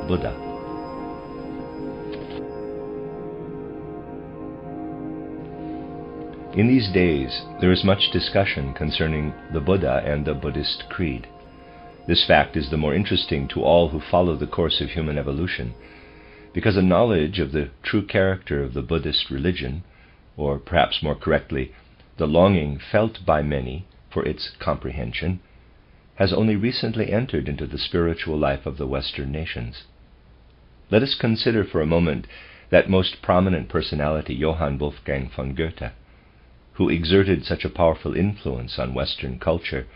Buddha. In these days, there is much discussion concerning the Buddha and the Buddhist creed. This fact is the more interesting to all who follow the course of human evolution, because a knowledge of the true character of the Buddhist religion, or perhaps more correctly, the longing felt by many for its comprehension, has only recently entered into the spiritual life of the Western nations. Let us consider for a moment that most prominent personality, Johann Wolfgang von Goethe, who exerted such a powerful influence on Western culture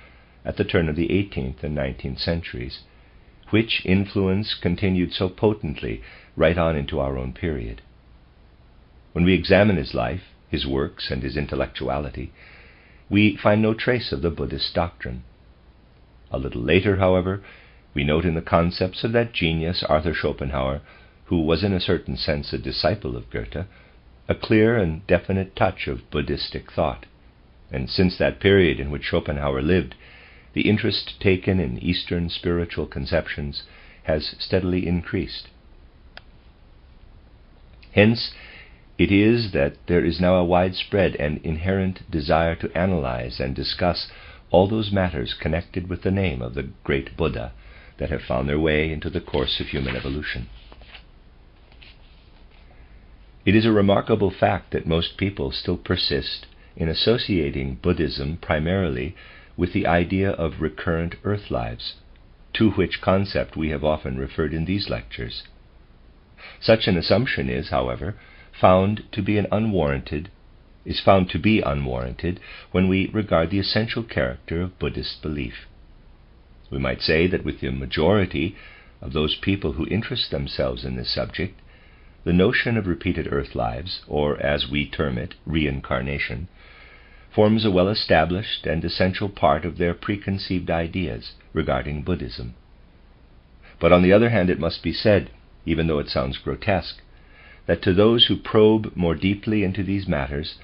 at the turn of the 18th and 19th centuries, which influence continued so potently right on into our own period. When we examine his life, his works, and his intellectuality, we find no trace of the Buddhist doctrine. A little later, however, we note in the concepts of that genius, Arthur Schopenhauer, who was in a certain sense a disciple of Goethe, a clear and definite touch of Buddhistic thought, and since that period in which Schopenhauer lived, the interest taken in Eastern spiritual conceptions has steadily increased. Hence, it is that there is now a widespread and inherent desire to analyze and discuss all those matters connected with the name of the great Buddha that have found their way into the course of human evolution. It is a remarkable fact that most people still persist in associating Buddhism primarily with the idea of recurrent earth lives, to which concept we have often referred in these lectures. Such an assumption is, however, found to be unwarranted when we regard the essential character of Buddhist belief. We might say that with the majority of those people who interest themselves in this subject, the notion of repeated earth lives, or as we term it, reincarnation, forms a well-established and essential part of their preconceived ideas regarding Buddhism. But on the other hand, it must be said, even though it sounds grotesque, that to those who probe more deeply into these matters,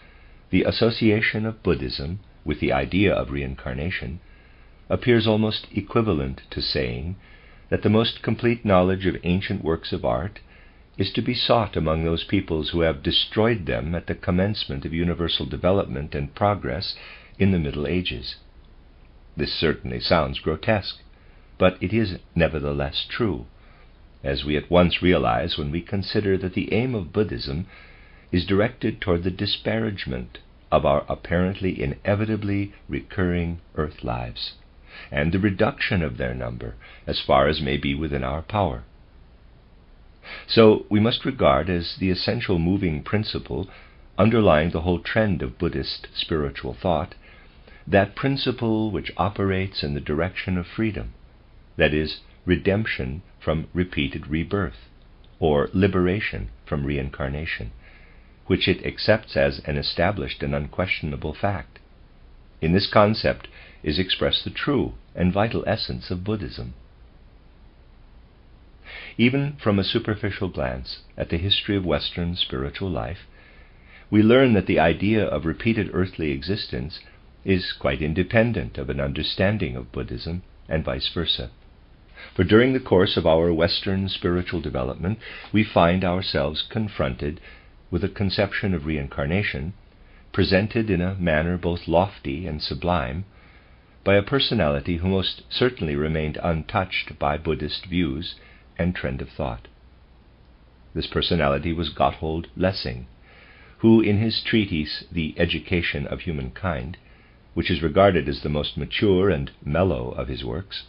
the association of Buddhism with the idea of reincarnation appears almost equivalent to saying that the most complete knowledge of ancient works of art is to be sought among those peoples who have destroyed them at the commencement of universal development and progress in the Middle Ages. This certainly sounds grotesque, but it is nevertheless true, as we at once realize when we consider that the aim of Buddhism is directed toward the disparagement of our apparently inevitably recurring earth lives, and the reduction of their number as far as may be within our power. So we must regard as the essential moving principle underlying the whole trend of Buddhist spiritual thought that principle which operates in the direction of freedom, that is, redemption from repeated rebirth, or liberation from reincarnation, which it accepts as an established and unquestionable fact. In this concept is expressed the true and vital essence of Buddhism. Even from a superficial glance at the history of Western spiritual life, we learn that the idea of repeated earthly existence is quite independent of an understanding of Buddhism, and vice versa. For during the course of our Western spiritual development, we find ourselves confronted with a conception of reincarnation presented in a manner both lofty and sublime by a personality who most certainly remained untouched by Buddhist views and trend of thought. This personality was Gotthold Lessing, who in his treatise The Education of Humankind, which is regarded as the most mature and mellow of his works,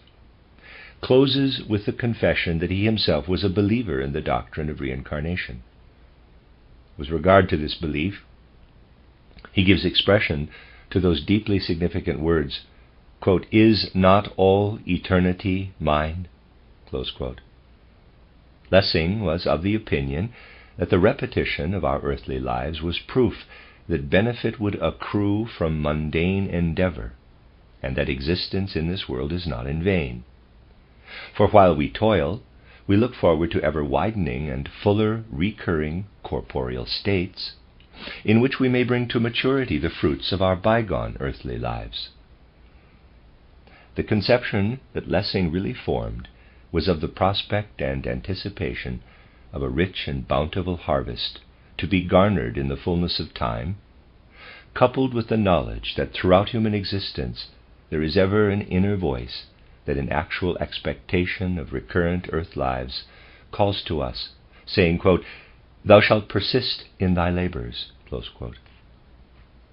closes with the confession that he himself was a believer in the doctrine of reincarnation. With regard to this belief, he gives expression to those deeply significant words, quote, "Is not all eternity mine?" Close quote. Lessing was of the opinion that the repetition of our earthly lives was proof that benefit would accrue from mundane endeavor, and that existence in this world is not in vain. For while we toil, we look forward to ever-widening and fuller recurring corporeal states, in which we may bring to maturity the fruits of our bygone earthly lives. The conception that Lessing really formed was of the prospect and anticipation of a rich and bountiful harvest to be garnered in the fullness of time, coupled with the knowledge that throughout human existence there is ever an inner voice that in actual expectation of recurrent earth lives calls to us, saying, quote, "Thou shalt persist in thy labors." Close quote.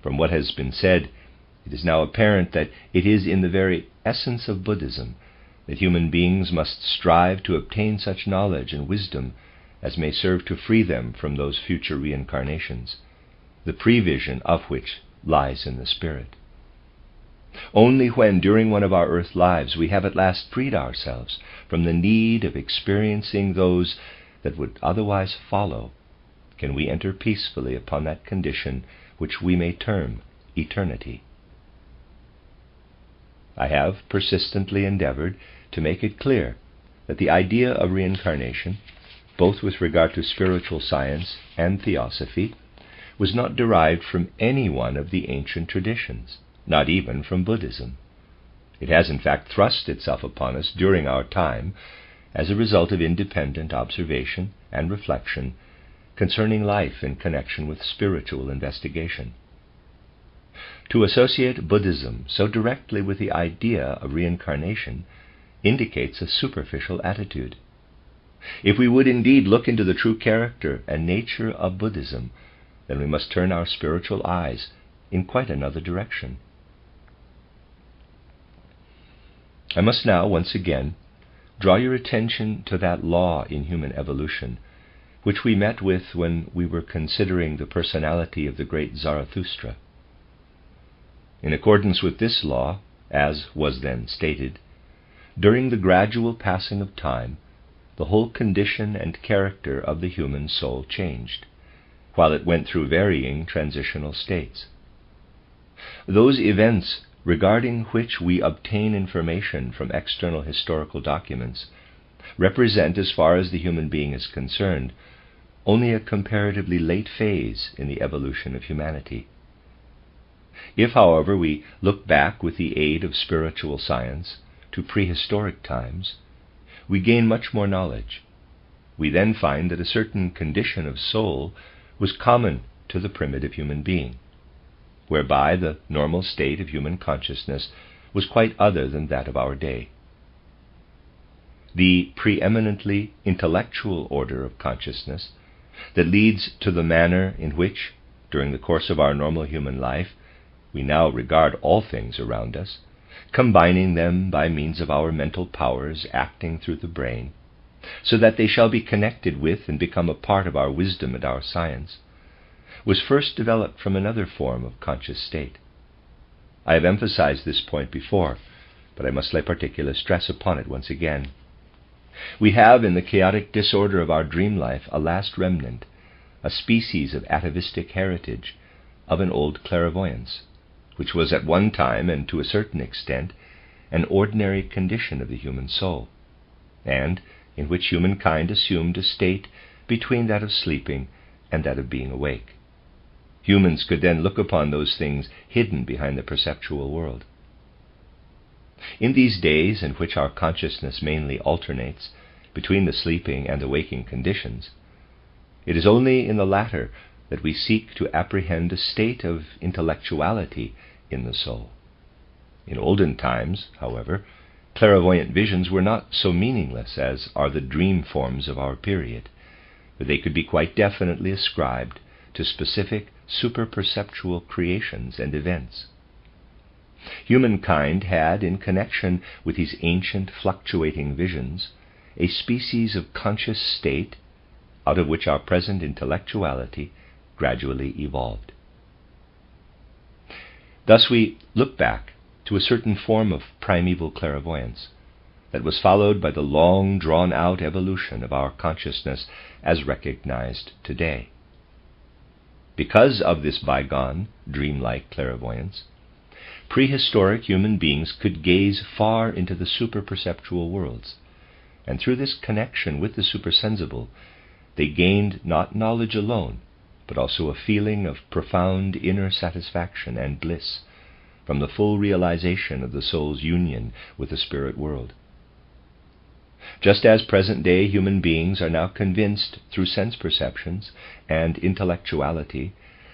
From what has been said, it is now apparent that it is in the very essence of Buddhism that human beings must strive to obtain such knowledge and wisdom as may serve to free them from those future reincarnations, the prevision of which lies in the spirit. Only when, during one of our earth lives, we have at last freed ourselves from the need of experiencing those that would otherwise follow, can we enter peacefully upon that condition which we may term eternity. I have persistently endeavored to make it clear that the idea of reincarnation, both with regard to spiritual science and theosophy, was not derived from any one of the ancient traditions, not even from Buddhism. It has in fact thrust itself upon us during our time as a result of independent observation and reflection concerning life in connection with spiritual investigation. To associate Buddhism so directly with the idea of reincarnation indicates a superficial attitude. If we would indeed look into the true character and nature of Buddhism, then we must turn our spiritual eyes in quite another direction. I must now, once again, draw your attention to that law in human evolution, which we met with when we were considering the personality of the great Zarathustra. In accordance with this law, as was then stated, during the gradual passing of time, the whole condition and character of the human soul changed, while it went through varying transitional states. Those events regarding which we obtain information from external historical documents represent, as far as the human being is concerned, only a comparatively late phase in the evolution of humanity. If, however, we look back with the aid of spiritual science to prehistoric times, we gain much more knowledge. We then find that a certain condition of soul was common to the primitive human being, whereby the normal state of human consciousness was quite other than that of our day. The preeminently intellectual order of consciousness that leads to the manner in which, during the course of our normal human life, we now regard all things around us, combining them by means of our mental powers acting through the brain, so that they shall be connected with and become a part of our wisdom and our science, was first developed from another form of conscious state. I have emphasized this point before, but I must lay particular stress upon it once again. We have in the chaotic disorder of our dream life a last remnant, a species of atavistic heritage of an old clairvoyance, which was at one time, and to a certain extent, an ordinary condition of the human soul, and in which humankind assumed a state between that of sleeping and that of being awake. Humans could then look upon those things hidden behind the perceptual world. In these days in which our consciousness mainly alternates between the sleeping and the waking conditions, it is only in the latter that we seek to apprehend a state of intellectuality in the soul. In olden times, however, clairvoyant visions were not so meaningless as are the dream forms of our period, but they could be quite definitely ascribed to specific superperceptual creations and events. Humankind had, in connection with these ancient fluctuating visions, a species of conscious state out of which our present intellectuality gradually evolved. Thus we look back to a certain form of primeval clairvoyance that was followed by the long drawn-out evolution of our consciousness as recognized today. Because of this bygone, dreamlike clairvoyance, prehistoric human beings could gaze far into the superperceptual worlds, and through this connection with the supersensible, they gained not knowledge alone, but also a feeling of profound inner satisfaction and bliss from the full realization of the soul's union with the spirit world. Just as present-day human beings are now convinced through sense perceptions and intellectuality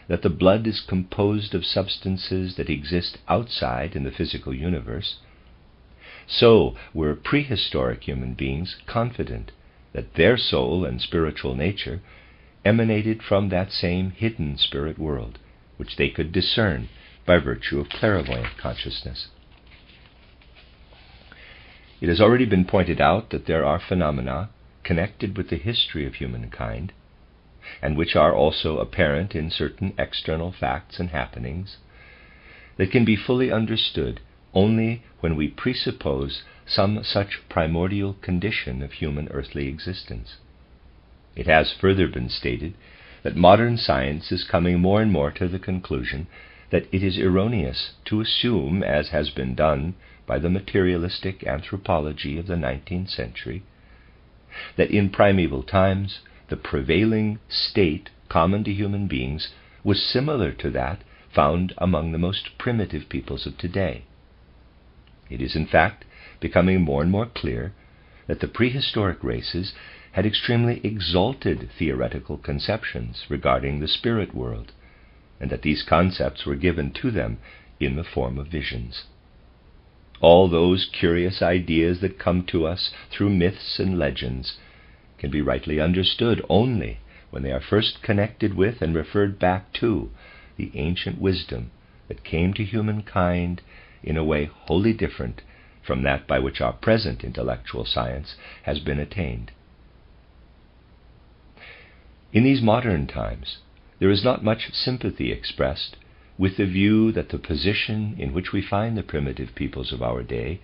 that the blood is composed of substances that exist outside in the physical universe, so were prehistoric human beings confident that their soul and spiritual nature emanated from that same hidden spirit world, which they could discern by virtue of clairvoyant consciousness. It has already been pointed out that there are phenomena connected with the history of humankind, and which are also apparent in certain external facts and happenings, that can be fully understood only when we presuppose some such primordial condition of human earthly existence. It has further been stated that modern science is coming more and more to the conclusion that it is erroneous to assume, as has been done by the materialistic anthropology of the 19th century, that in primeval times the prevailing state common to human beings was similar to that found among the most primitive peoples of today. It is in fact becoming more and more clear that the prehistoric races had extremely exalted theoretical conceptions regarding the spirit world, and that these concepts were given to them in the form of visions. All those curious ideas that come to us through myths and legends can be rightly understood only when they are first connected with and referred back to the ancient wisdom that came to humankind in a way wholly different from that by which our present intellectual science has been attained. In these modern times, there is not much sympathy expressed with the view that the position in which we find the primitive peoples of our day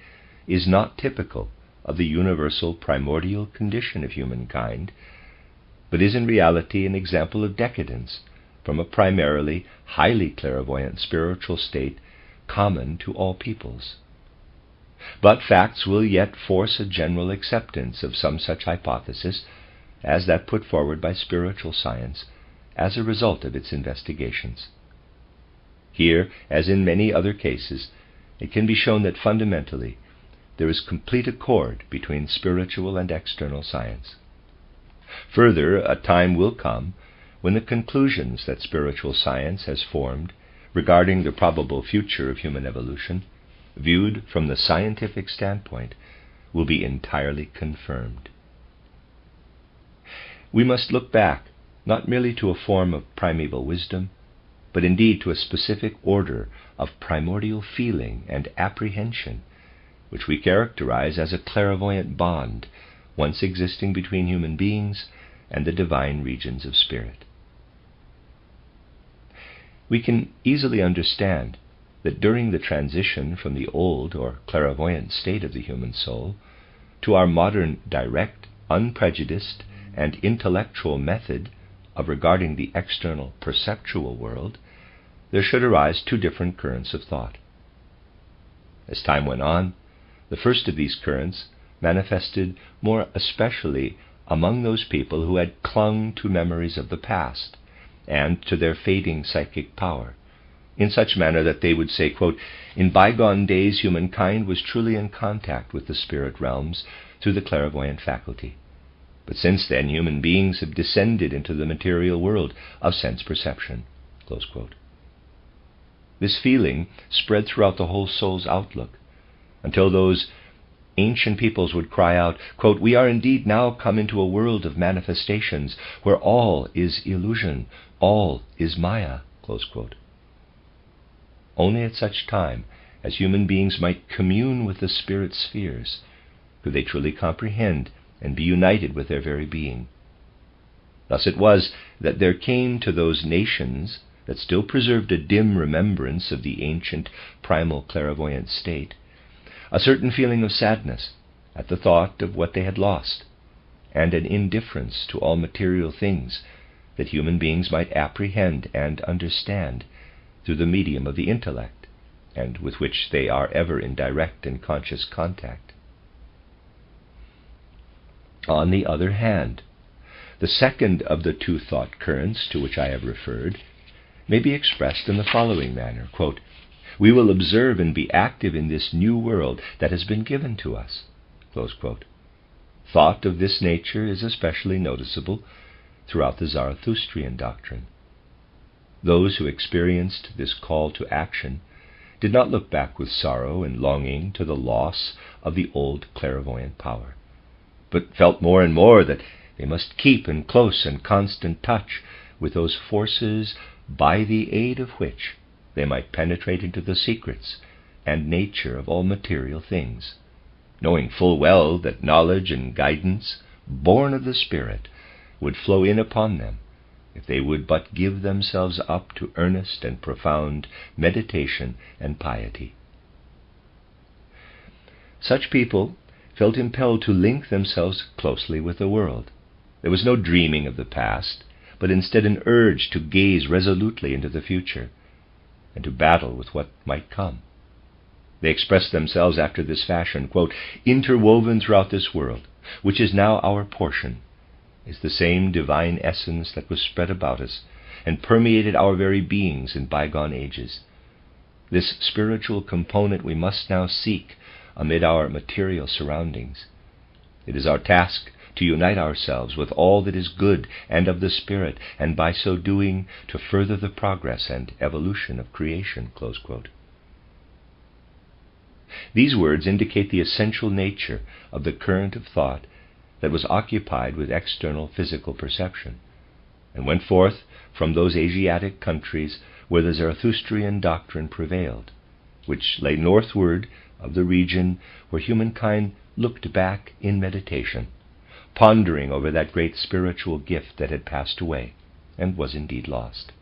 is not typical of the universal primordial condition of humankind, but is in reality an example of decadence from a primarily highly clairvoyant spiritual state common to all peoples. But facts will yet force a general acceptance of some such hypothesis as that put forward by spiritual science as a result of its investigations. Here, as in many other cases, it can be shown that fundamentally there is complete accord between spiritual and external science. Further, a time will come when the conclusions that spiritual science has formed regarding the probable future of human evolution, viewed from the scientific standpoint, will be entirely confirmed. We must look back not merely to a form of primeval wisdom, but indeed to a specific order of primordial feeling and apprehension, which we characterize as a clairvoyant bond once existing between human beings and the divine regions of spirit. We can easily understand that during the transition from the old or clairvoyant state of the human soul to our modern direct, unprejudiced, and intellectual method of regarding the external perceptual world, there should arise two different currents of thought. As time went on, the first of these currents manifested more especially among those people who had clung to memories of the past and to their fading psychic power, in such manner that they would say, quote, "In bygone days humankind was truly in contact with the spirit realms through the clairvoyant faculty. But since then human beings have descended into the material world of sense perception." Close quote. This feeling spread throughout the whole soul's outlook, until those ancient peoples would cry out, quote, "We are indeed now come into a world of manifestations where all is illusion, all is Maya." Close quote. Only at such time as human beings might commune with the spirit spheres could they truly comprehend and be united with their very being. Thus it was that there came to those nations that still preserved a dim remembrance of the ancient primal clairvoyant state a certain feeling of sadness at the thought of what they had lost, and an indifference to all material things that human beings might apprehend and understand through the medium of the intellect, and with which they are ever in direct and conscious contact. On the other hand, the second of the two thought currents to which I have referred may be expressed in the following manner, quote, "We will observe and be active in this new world that has been given to us." Close quote. thought of this nature is especially noticeable throughout the Zarathustrian doctrine. Those who experienced this call to action did not look back with sorrow and longing to the loss of the old clairvoyant power, but felt more and more that they must keep in close and constant touch with those forces by the aid of which they might penetrate into the secrets and nature of all material things, knowing full well that knowledge and guidance, born of the Spirit, would flow in upon them if they would but give themselves up to earnest and profound meditation and piety. Such people felt impelled to link themselves closely with the world. There was no dreaming of the past, but instead an urge to gaze resolutely into the future and to battle with what might come. They expressed themselves after this fashion, quote, "Interwoven throughout this world, which is now our portion, is the same divine essence that was spread about us and permeated our very beings in bygone ages. This spiritual component we must now seek amid our material surroundings. It is our task to unite ourselves with all that is good and of the Spirit, and by so doing to further the progress and evolution of creation." Close quote. These words indicate the essential nature of the current of thought that was occupied with external physical perception, and went forth from those Asiatic countries where the Zarathustrian doctrine prevailed, which lay northward of the region where humankind looked back in meditation, pondering over that great spiritual gift that had passed away and was indeed lost.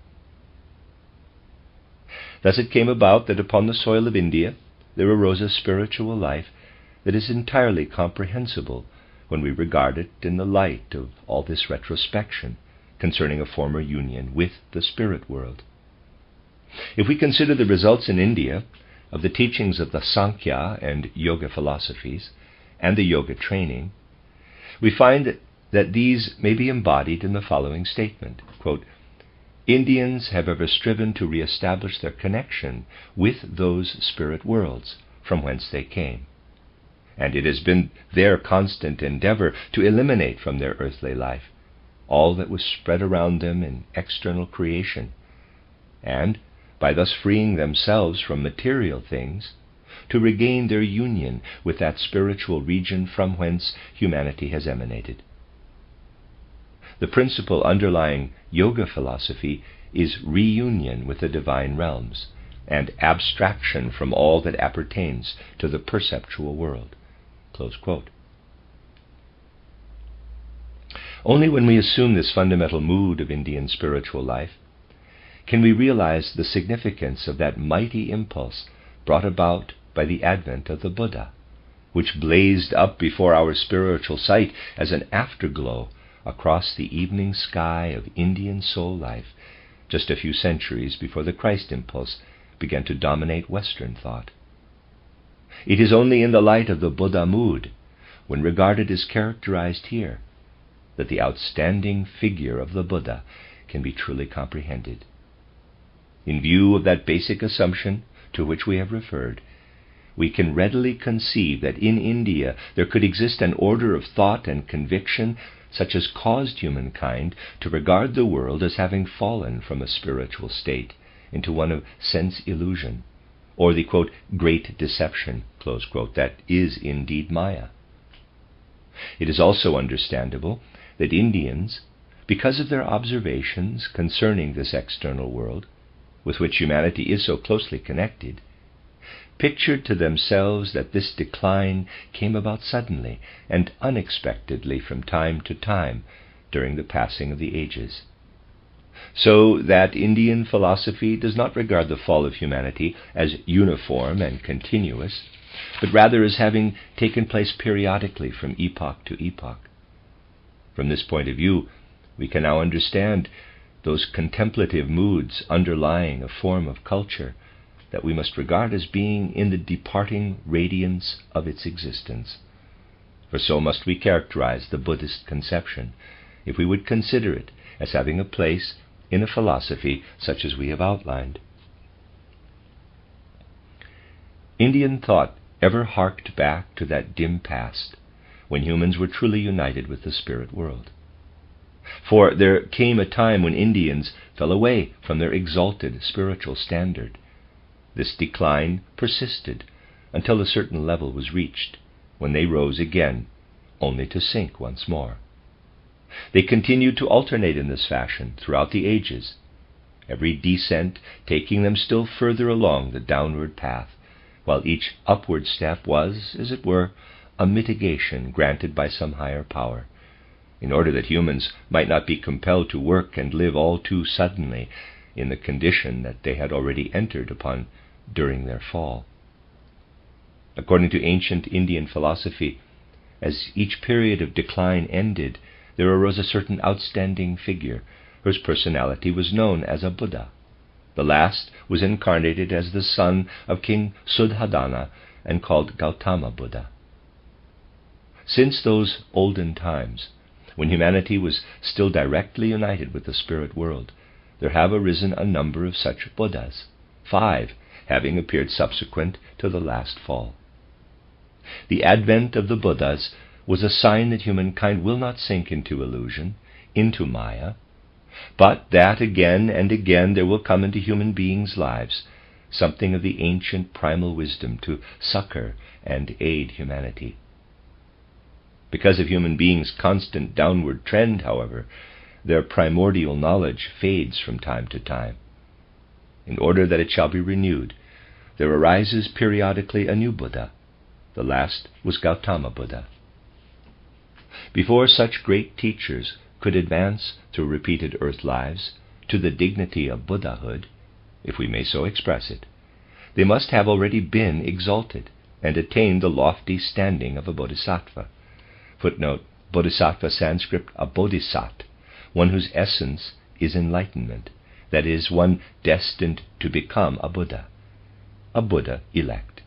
Thus it came about that upon the soil of India there arose a spiritual life that is entirely comprehensible when we regard it in the light of all this retrospection concerning a former union with the spirit world. If we consider the results in India of the teachings of the Sankhya and Yoga philosophies and the Yoga training, we find that these may be embodied in the following statement, quote, "Indians have ever striven to re-establish their connection with those spirit worlds from whence they came, and it has been their constant endeavor to eliminate from their earthly life all that was spread around them in external creation, and, by thus freeing themselves from material things, to regain their union with that spiritual region from whence humanity has emanated. The principle underlying Yoga philosophy is reunion with the divine realms and abstraction from all that appertains to the perceptual world." Close quote. Only when we assume this fundamental mood of Indian spiritual life can we realize the significance of that mighty impulse brought about by the advent of the Buddha, which blazed up before our spiritual sight as an afterglow across the evening sky of Indian soul life just a few centuries before the Christ impulse began to dominate Western thought. It is only in the light of the Buddha mood, when regarded as characterized here, that the outstanding figure of the Buddha can be truly comprehended. In view of that basic assumption to which we have referred, we can readily conceive that in India there could exist an order of thought and conviction such as caused humankind to regard the world as having fallen from a spiritual state into one of sense illusion, or the, quote, "great deception," close quote, that is indeed Maya. It is also understandable that Indians, because of their observations concerning this external world, with which humanity is so closely connected, pictured to themselves that this decline came about suddenly and unexpectedly from time to time during the passing of the ages. So that Indian philosophy does not regard the fall of humanity as uniform and continuous, but rather as having taken place periodically from epoch to epoch. From this point of view, we can now understand those contemplative moods underlying a form of culture that we must regard as being in the departing radiance of its existence. For so must we characterize the Buddhist conception, if we would consider it as having a place in a philosophy such as we have outlined. Indian thought ever harked back to that dim past, when humans were truly united with the spirit world. For there came a time when Indians fell away from their exalted spiritual standard. This decline persisted until a certain level was reached, when they rose again, only to sink once more. They continued to alternate in this fashion throughout the ages, every descent taking them still further along the downward path, while each upward step was, as it were, a mitigation granted by some higher power, in order that humans might not be compelled to work and live all too suddenly in the condition that they had already entered upon during their fall. According to ancient Indian philosophy, as each period of decline ended, there arose a certain outstanding figure whose personality was known as a Buddha. The last was incarnated as the son of King Suddhodana and called Gautama Buddha. Since those olden times, when humanity was still directly united with the spirit world, there have arisen a number of such Buddhas, 5 having appeared subsequent to the last fall. The advent of the Buddhas was a sign that humankind will not sink into illusion, into Maya, but that again and again there will come into human beings' lives something of the ancient primal wisdom to succor and aid humanity. Because of human beings' constant downward trend, however, their primordial knowledge fades from time to time. In order that it shall be renewed, there arises periodically a new Buddha. The last was Gautama Buddha. Before such great teachers could advance through repeated earth lives to the dignity of Buddhahood, if we may so express it, they must have already been exalted and attained the lofty standing of a bodhisattva. Footnote, Bodhisattva Sanskrit, a bodhisat, one whose essence is enlightenment, that is, one destined to become a Buddha elect.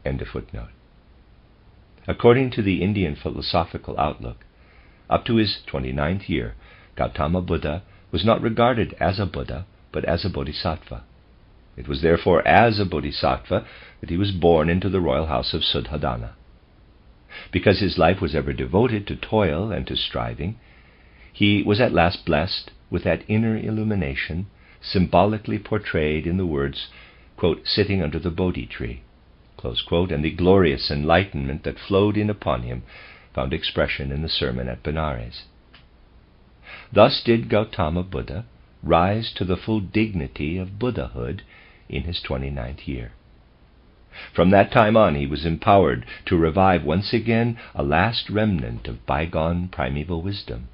End of footnote. According to the Indian philosophical outlook, up to his 29th year, Gautama Buddha was not regarded as a Buddha, but as a bodhisattva. It was therefore as a bodhisattva that he was born into the royal house of Suddhodana. Because his life was ever devoted to toil and to striving, he was at last blessed with that inner illumination symbolically portrayed in the words, quote, sitting under the Bodhi tree, close quote, and the glorious enlightenment that flowed in upon him found expression in the sermon at Benares. Thus did Gautama Buddha rise to the full dignity of Buddhahood in his 29th year. From that time on he was empowered to revive once again a last remnant of bygone primeval wisdom,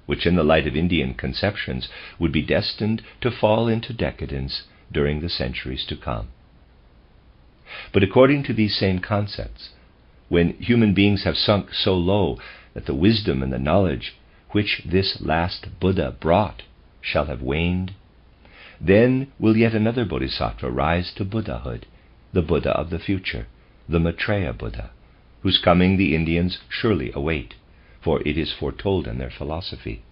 which in the light of Indian conceptions would be destined to fall into decadence during the centuries to come. But according to these same concepts, when human beings have sunk so low that the wisdom and the knowledge which this last Buddha brought shall have waned, then will yet another bodhisattva rise to Buddhahood, the Buddha of the future, the Maitreya Buddha, whose coming the Indians surely await, for it is foretold in their philosophy.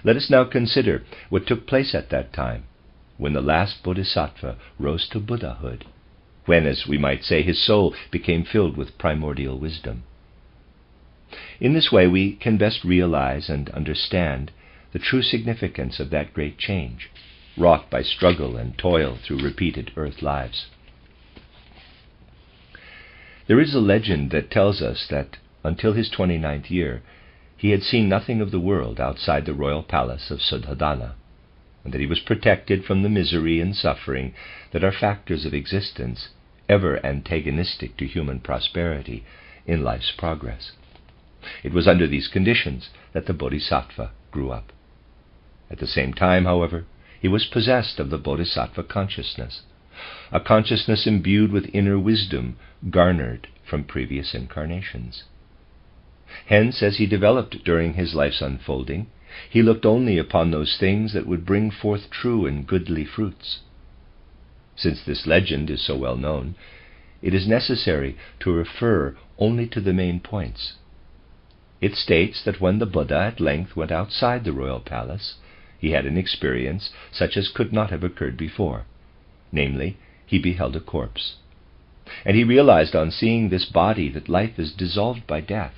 Let us now consider what took place at that time, when the last bodhisattva rose to Buddhahood, when, as we might say, his soul became filled with primordial wisdom. In this way we can best realize and understand the true significance of that great change, wrought by struggle and toil through repeated earth lives. There is a legend that tells us that until his 29th year he had seen nothing of the world outside the royal palace of Suddhodana, and that he was protected from the misery and suffering that are factors of existence ever antagonistic to human prosperity in life's progress. It was under these conditions that the bodhisattva grew up. At the same time, however, he was possessed of the bodhisattva consciousness, a consciousness imbued with inner wisdom garnered from previous incarnations. Hence, as he developed during his life's unfolding, he looked only upon those things that would bring forth true and goodly fruits. Since this legend is so well known, it is necessary to refer only to the main points. It states that when the Buddha at length went outside the royal palace, he had an experience such as could not have occurred before. Namely, he beheld a corpse. And he realized on seeing this body that life is dissolved by death,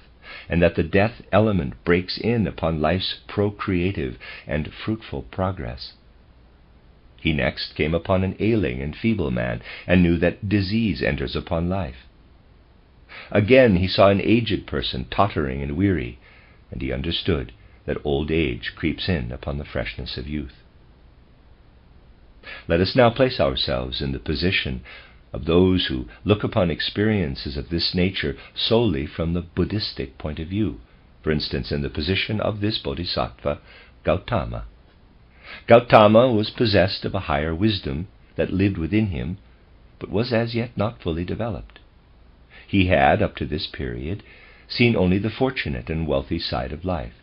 and that the death element breaks in upon life's procreative and fruitful progress. He next came upon an ailing and feeble man, and knew that disease enters upon life. Again he saw an aged person tottering and weary, and he understood that old age creeps in upon the freshness of youth. Let us now place ourselves in the position of those who look upon experiences of this nature solely from the Buddhistic point of view, for instance, in the position of this bodhisattva, Gautama. Gautama was possessed of a higher wisdom that lived within him, but was as yet not fully developed. He had, up to this period, seen only the fortunate and wealthy side of life.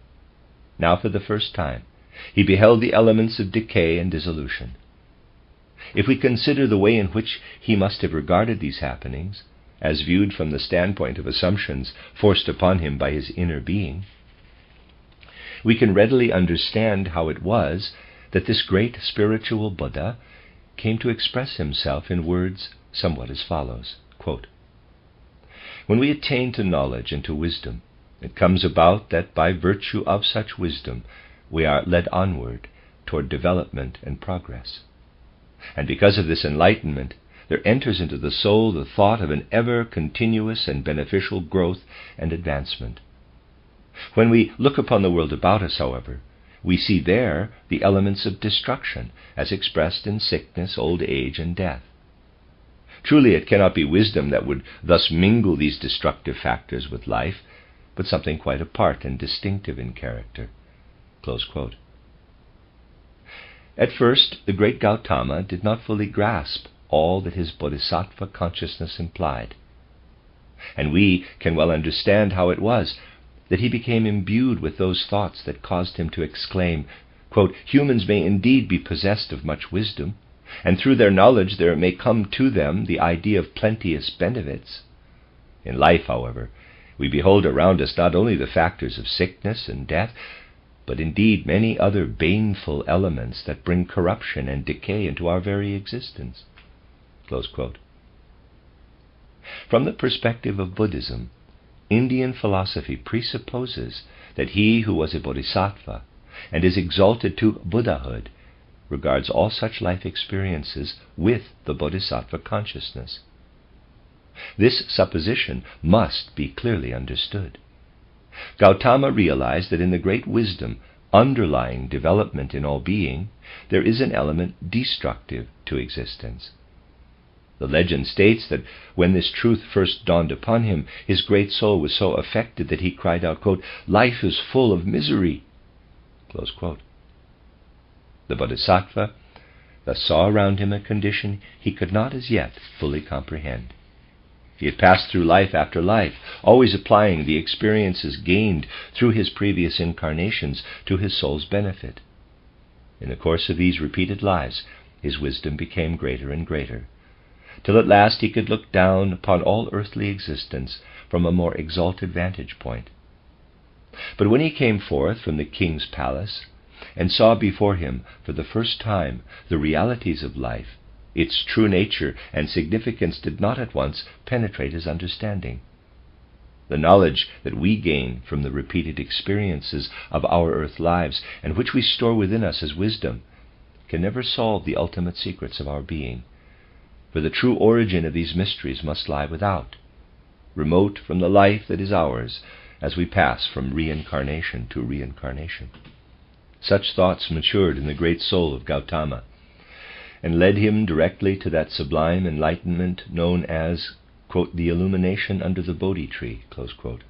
Now, for the first time, he beheld the elements of decay and dissolution. If we consider the way in which he must have regarded these happenings, as viewed from the standpoint of assumptions forced upon him by his inner being, we can readily understand how it was that this great spiritual Buddha came to express himself in words somewhat as follows, quote, "When we attain to knowledge and to wisdom, it comes about that by virtue of such wisdom we are led onward toward development and progress. And because of this enlightenment, there enters into the soul the thought of an ever continuous and beneficial growth and advancement. When we look upon the world about us, however, we see there the elements of destruction, as expressed in sickness, old age, and death. Truly it cannot be wisdom that would thus mingle these destructive factors with life, but something quite apart and distinctive in character." Close quote. At first, the great Gautama did not fully grasp all that his bodhisattva consciousness implied. And we can well understand how it was that he became imbued with those thoughts that caused him to exclaim, quote, "Humans may indeed be possessed of much wisdom, and through their knowledge there may come to them the idea of plenteous benefits. In life, however, we behold around us not only the factors of sickness and death, but indeed many other baneful elements that bring corruption and decay into our very existence." Close quote. From the perspective of Buddhism, Indian philosophy presupposes that he who was a bodhisattva and is exalted to Buddhahood regards all such life experiences with the bodhisattva consciousness. This supposition must be clearly understood. Gautama realized that in the great wisdom underlying development in all being, there is an element destructive to existence. The legend states that when this truth first dawned upon him, his great soul was so affected that he cried out, quote, "Life is full of misery." Close quote. The bodhisattva thus saw around him a condition he could not as yet fully comprehend. He had passed through life after life, always applying the experiences gained through his previous incarnations to his soul's benefit. In the course of these repeated lives, his wisdom became greater and greater, till at last he could look down upon all earthly existence from a more exalted vantage point. But when he came forth from the king's palace and saw before him for the first time the realities of life, its true nature and significance did not at once penetrate his understanding. The knowledge that we gain from the repeated experiences of our earth lives, and which we store within us as wisdom, can never solve the ultimate secrets of our being, for the true origin of these mysteries must lie without, remote from the life that is ours as we pass from reincarnation to reincarnation. Such thoughts matured in the great soul of Gautama, and led him directly to that sublime enlightenment known as, quote, "the illumination under the Bodhi tree," close quote.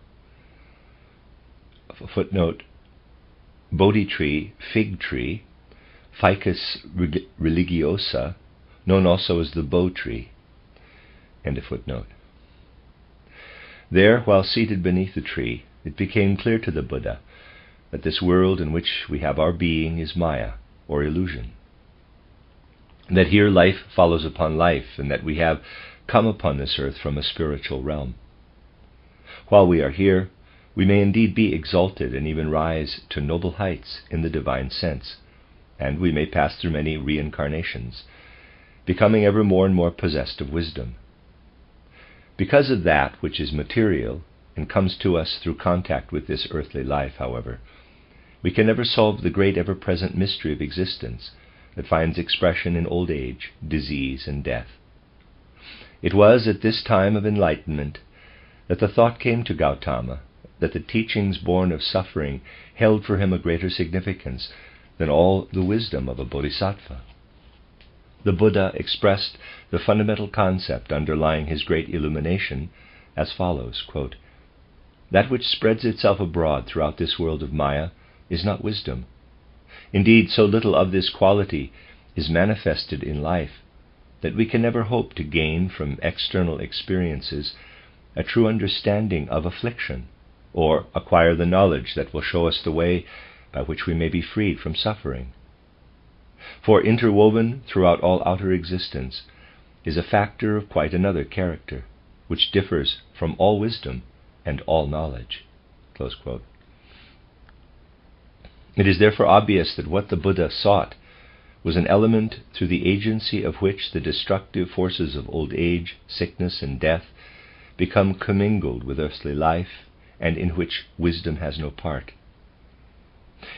Footnote, Bodhi tree, fig tree, Ficus religiosa, known also as the bow tree. End of footnote. There, while seated beneath the tree, it became clear to the Buddha that this world in which we have our being is Maya, or illusion. That here life follows upon life, and that we have come upon this earth from a spiritual realm. While we are here, we may indeed be exalted and even rise to noble heights in the divine sense, and we may pass through many reincarnations, becoming ever more and more possessed of wisdom. Because of that which is material and comes to us through contact with this earthly life, however, we can never solve the great ever-present mystery of existence that finds expression in old age, disease, and death. It was at this time of enlightenment that the thought came to Gautama that the teachings born of suffering held for him a greater significance than all the wisdom of a bodhisattva. The Buddha expressed the fundamental concept underlying his great illumination as follows, quote, "That which spreads itself abroad throughout this world of Maya is not wisdom. Indeed, so little of this quality is manifested in life that we can never hope to gain from external experiences a true understanding of affliction, or acquire the knowledge that will show us the way by which we may be freed from suffering. For interwoven throughout all outer existence is a factor of quite another character, which differs from all wisdom and all knowledge." Close quote. It is therefore obvious that what the Buddha sought was an element through the agency of which the destructive forces of old age, sickness, and death become commingled with earthly life, and in which wisdom has no part.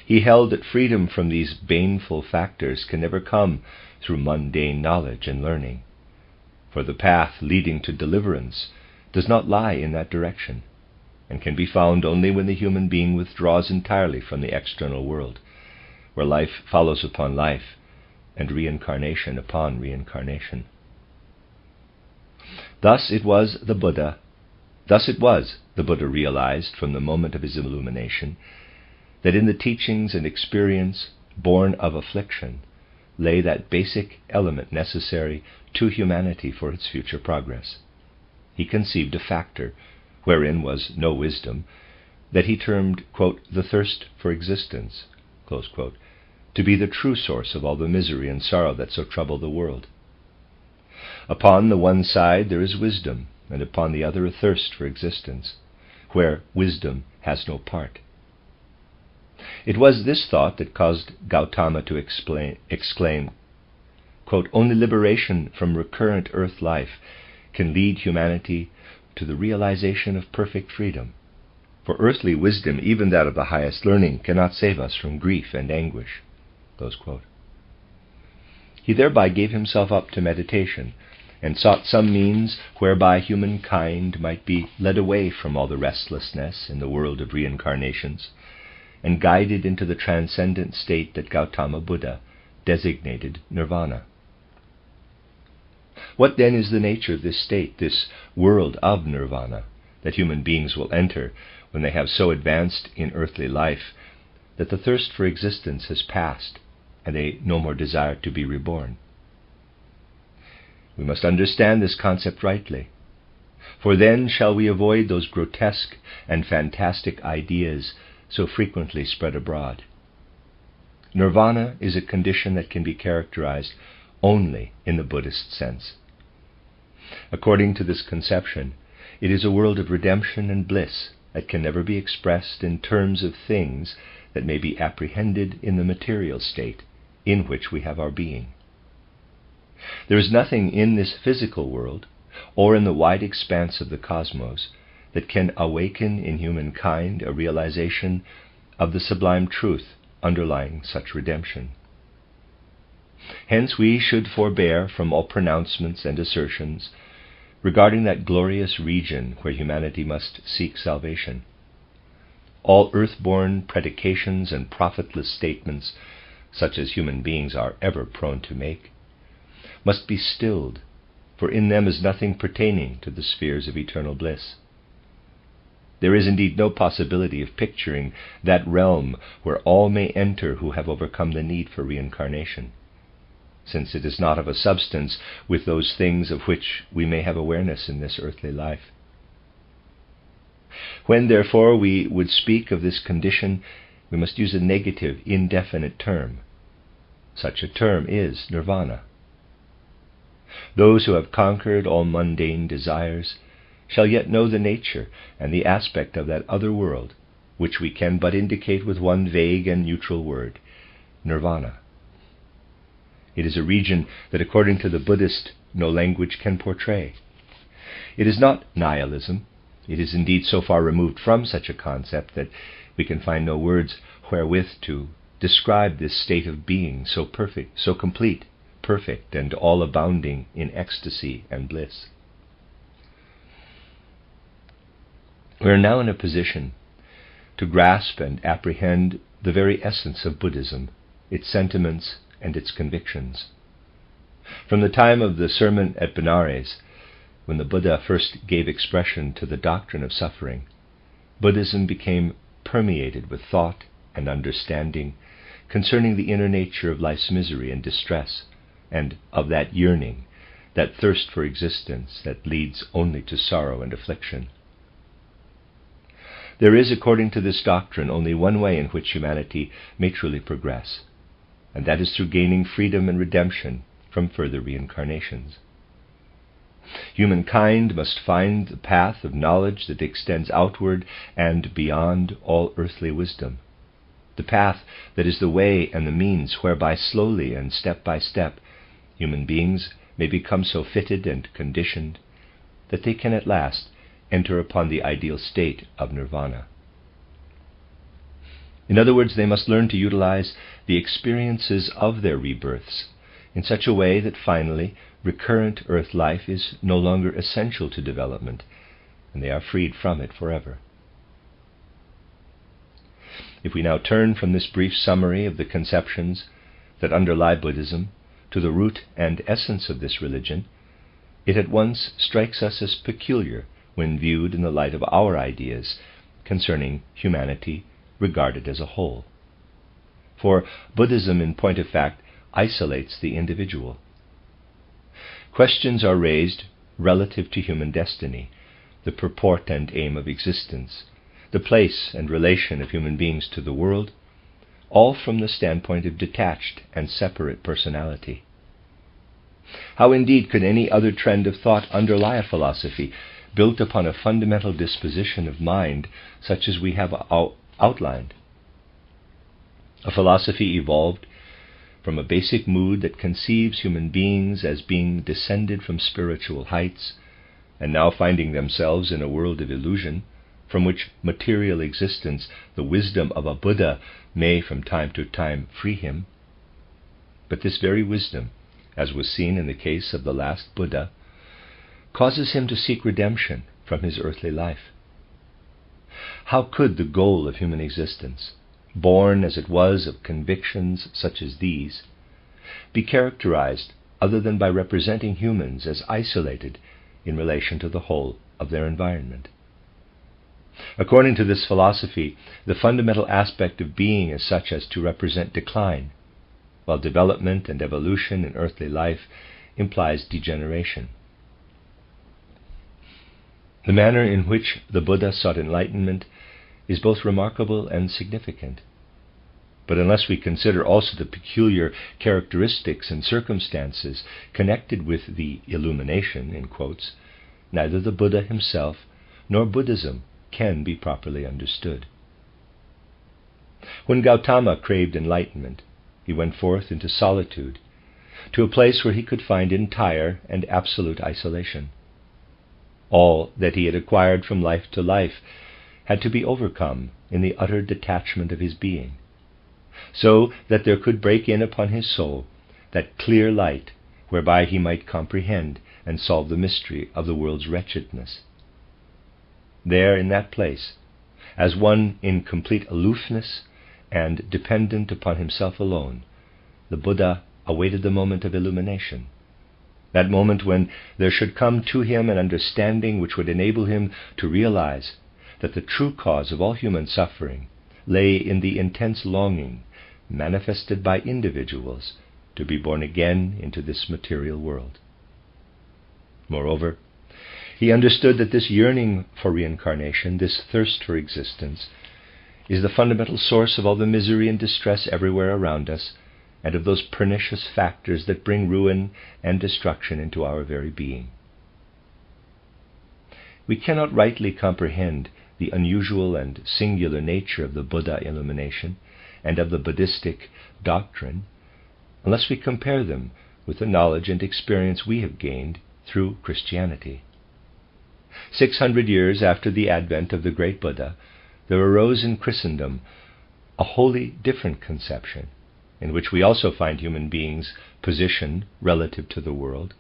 He held that freedom from these baneful factors can never come through mundane knowledge and learning, for the path leading to deliverance does not lie in that direction, and can be found only when the human being withdraws entirely from the external world, where life follows upon life, and reincarnation upon reincarnation. Thus it was the Buddha realized from the moment of his illumination that in the teachings and experience born of affliction lay that basic element necessary to humanity for its future progress. He conceived a factor, wherein was no wisdom, that he termed, quote, "the thirst for existence," close quote, to be the true source of all the misery and sorrow that so trouble the world. Upon the one side there is wisdom, and upon the other a thirst for existence, where wisdom has no part. It was this thought that caused Gautama to exclaim, quote, "Only liberation from recurrent earth life can lead humanity to the realization of perfect freedom. For earthly wisdom, even that of the highest learning, cannot save us from grief and anguish." Close quote. He thereby gave himself up to meditation, and sought some means whereby humankind might be led away from all the restlessness in the world of reincarnations, and guided into the transcendent state that Gautama Buddha designated nirvana. What then is the nature of this state, this world of nirvana, that human beings will enter when they have so advanced in earthly life that the thirst for existence has passed and they no more desire to be reborn? We must understand this concept rightly, for then shall we avoid those grotesque and fantastic ideas so frequently spread abroad. Nirvana is a condition that can be characterized only in the Buddhist sense. According to this conception, it is a world of redemption and bliss that can never be expressed in terms of things that may be apprehended in the material state in which we have our being. There is nothing in this physical world, or in the wide expanse of the cosmos, that can awaken in humankind a realization of the sublime truth underlying such redemption. Hence we should forbear from all pronouncements and assertions regarding that glorious region where humanity must seek salvation. All earth-born predications and profitless statements, such as human beings are ever prone to make, must be stilled, for in them is nothing pertaining to the spheres of eternal bliss. There is indeed no possibility of picturing that realm where all may enter who have overcome the need for reincarnation, since it is not of a substance with those things of which we may have awareness in this earthly life. When, therefore, we would speak of this condition, we must use a negative, indefinite term. Such a term is nirvana. Those who have conquered all mundane desires shall yet know the nature and the aspect of that other world, which we can but indicate with one vague and neutral word, nirvana. It is a region that, according to the Buddhist, no language can portray. It is not nihilism. It is indeed so far removed from such a concept that we can find no words wherewith to describe this state of being so perfect, so complete, perfect, and all abounding in ecstasy and bliss. We are now in a position to grasp and apprehend the very essence of Buddhism, its sentiments and its convictions. From the time of the sermon at Benares, when the Buddha first gave expression to the doctrine of suffering, Buddhism became permeated with thought and understanding concerning the inner nature of life's misery and distress, and of that yearning, that thirst for existence that leads only to sorrow and affliction. There is, according to this doctrine, only one way in which humanity may truly progress, and that is through gaining freedom and redemption from further reincarnations. Humankind must find the path of knowledge that extends outward and beyond all earthly wisdom, the path that is the way and the means whereby slowly and step by step human beings may become so fitted and conditioned that they can at last enter upon the ideal state of nirvana. In other words, they must learn to utilize the experiences of their rebirths in such a way that finally recurrent earth life is no longer essential to development, and they are freed from it forever. If we now turn from this brief summary of the conceptions that underlie Buddhism to the root and essence of this religion, it at once strikes us as peculiar when viewed in the light of our ideas concerning humanity regarded as a whole. For Buddhism, in point of fact, isolates the individual. Questions are raised relative to human destiny, the purport and aim of existence, the place and relation of human beings to the world, all from the standpoint of detached and separate personality. How indeed could any other trend of thought underlie a philosophy built upon a fundamental disposition of mind such as we have outlined? A philosophy evolved from a basic mood that conceives human beings as being descended from spiritual heights, and now finding themselves in a world of illusion, from which material existence, the wisdom of a Buddha, may from time to time free him. But this very wisdom, as was seen in the case of the last Buddha, causes him to seek redemption from his earthly life. How could the goal of human existence, born as it was of convictions such as these, be characterized other than by representing humans as isolated in relation to the whole of their environment? According to this philosophy, the fundamental aspect of being is such as to represent decline, while development and evolution in earthly life implies degeneration. The manner in which the Buddha sought enlightenment is both remarkable and significant. But unless we consider also the peculiar characteristics and circumstances connected with the illumination, in quotes, neither the Buddha himself nor Buddhism can be properly understood. When Gautama craved enlightenment, he went forth into solitude, to a place where he could find entire and absolute isolation. All that he had acquired from life to life had to be overcome in the utter detachment of his being, so that there could break in upon his soul that clear light whereby he might comprehend and solve the mystery of the world's wretchedness. There, in that place, as one in complete aloofness and dependent upon himself alone, the Buddha awaited the moment of illumination, that moment when there should come to him an understanding which would enable him to realize that the true cause of all human suffering lay in the intense longing manifested by individuals to be born again into this material world. Moreover, he understood that this yearning for reincarnation, this thirst for existence, is the fundamental source of all the misery and distress everywhere around us, and of those pernicious factors that bring ruin and destruction into our very being. We cannot rightly comprehend the unusual and singular nature of the Buddha illumination and of the Buddhistic doctrine unless we compare them with the knowledge and experience we have gained through Christianity. 600 years after the advent of the great Buddha, there arose in Christendom a wholly different conception, in which we also find human beings' position relative to the world,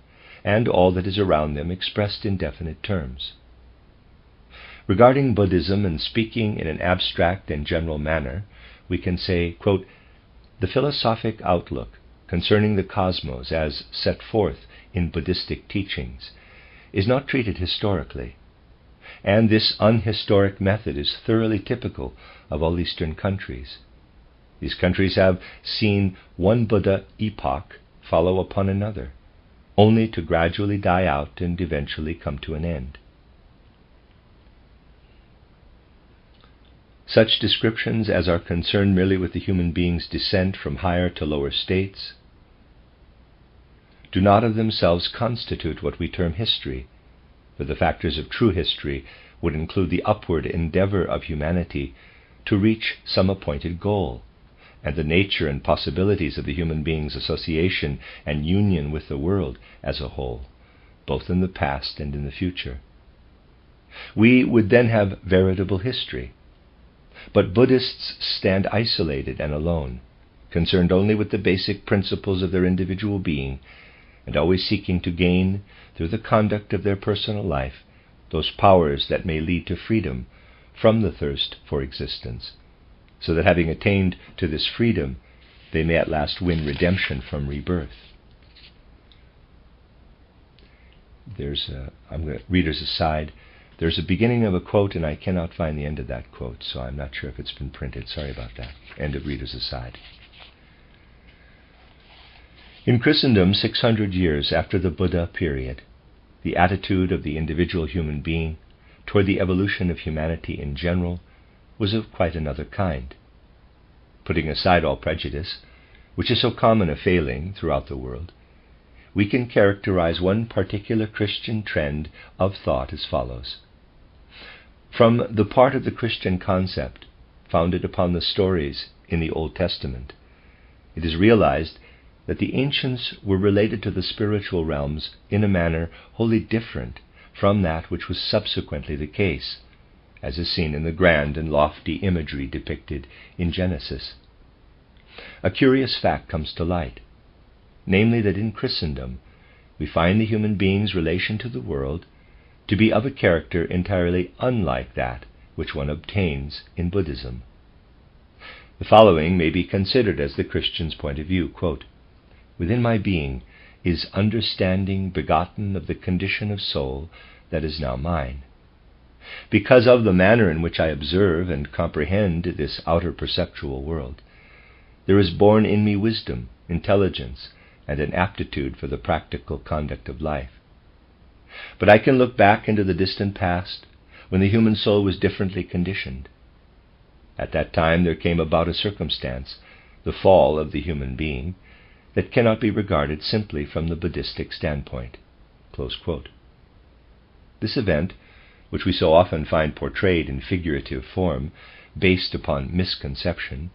and all that is around them expressed in definite terms. Regarding Buddhism, and speaking in an abstract and general manner, we can say, quote, "The philosophic outlook concerning the cosmos as set forth in Buddhistic teachings is not treated historically, and this unhistoric method is thoroughly typical of all Eastern countries. These countries have seen one Buddha epoch follow upon another, only to gradually die out and eventually come to an end." Such descriptions as are concerned merely with the human being's descent from higher to lower states do not of themselves constitute what we term history, for the factors of true history would include the upward endeavor of humanity to reach some appointed goal, and the nature and possibilities of the human being's association and union with the world as a whole, both in the past and in the future. We would then have veritable history. But Buddhists stand isolated and alone, concerned only with the basic principles of their individual being, and always seeking to gain, through the conduct of their personal life, those powers that may lead to freedom from the thirst for existence, so that having attained to this freedom, they may at last win redemption from rebirth. Reader's aside. There's a beginning of a quote, and I cannot find the end of that quote, so I'm not sure if it's been printed. Sorry about that. End of reader's aside. In Christendom, 600 years after the Buddha period, the attitude of the individual human being toward the evolution of humanity in general was of quite another kind. Putting aside all prejudice, which is so common a failing throughout the world, we can characterize one particular Christian trend of thought as follows. From the part of the Christian concept founded upon the stories in the Old Testament, it is realized that the ancients were related to the spiritual realms in a manner wholly different from that which was subsequently the case, as is seen in the grand and lofty imagery depicted in Genesis. A curious fact comes to light, namely that in Christendom we find the human being's relation to the world to be of a character entirely unlike that which one obtains in Buddhism. The following may be considered as the Christian's point of view, quote, "Within my being is understanding begotten of the condition of soul that is now mine. Because of the manner in which I observe and comprehend this outer perceptual world, there is born in me wisdom, intelligence, and an aptitude for the practical conduct of life. But I can look back into the distant past when the human soul was differently conditioned. At that time there came about a circumstance, the fall of the human being, that cannot be regarded simply from the Buddhistic standpoint." Close quote. This event, which we so often find portrayed in figurative form, based upon misconception,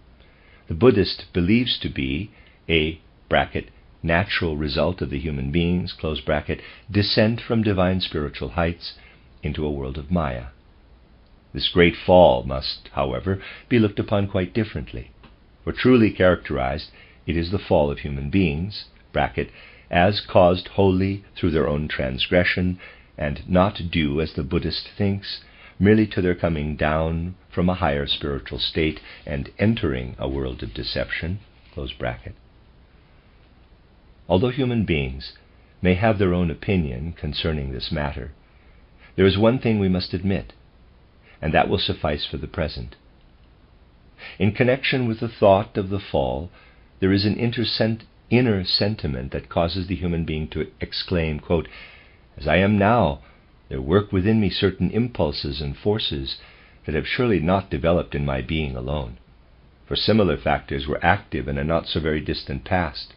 the Buddhist believes to be a natural result of the human being's descent from divine spiritual heights into a world of Maya. This great fall must, however, be looked upon quite differently, for truly characterized, it is the fall of human beings, as caused wholly through their own transgression, and not due, as the Buddhist thinks, merely to their coming down from a higher spiritual state and entering a world of deception. Close bracket. Although human beings may have their own opinion concerning this matter, there is one thing we must admit, and that will suffice for the present. In connection with the thought of the fall, there is an inner sentiment that causes the human being to exclaim, quote, "As I am now, there work within me certain impulses and forces that have surely not developed in my being alone, for similar factors were active in a not so very distant past,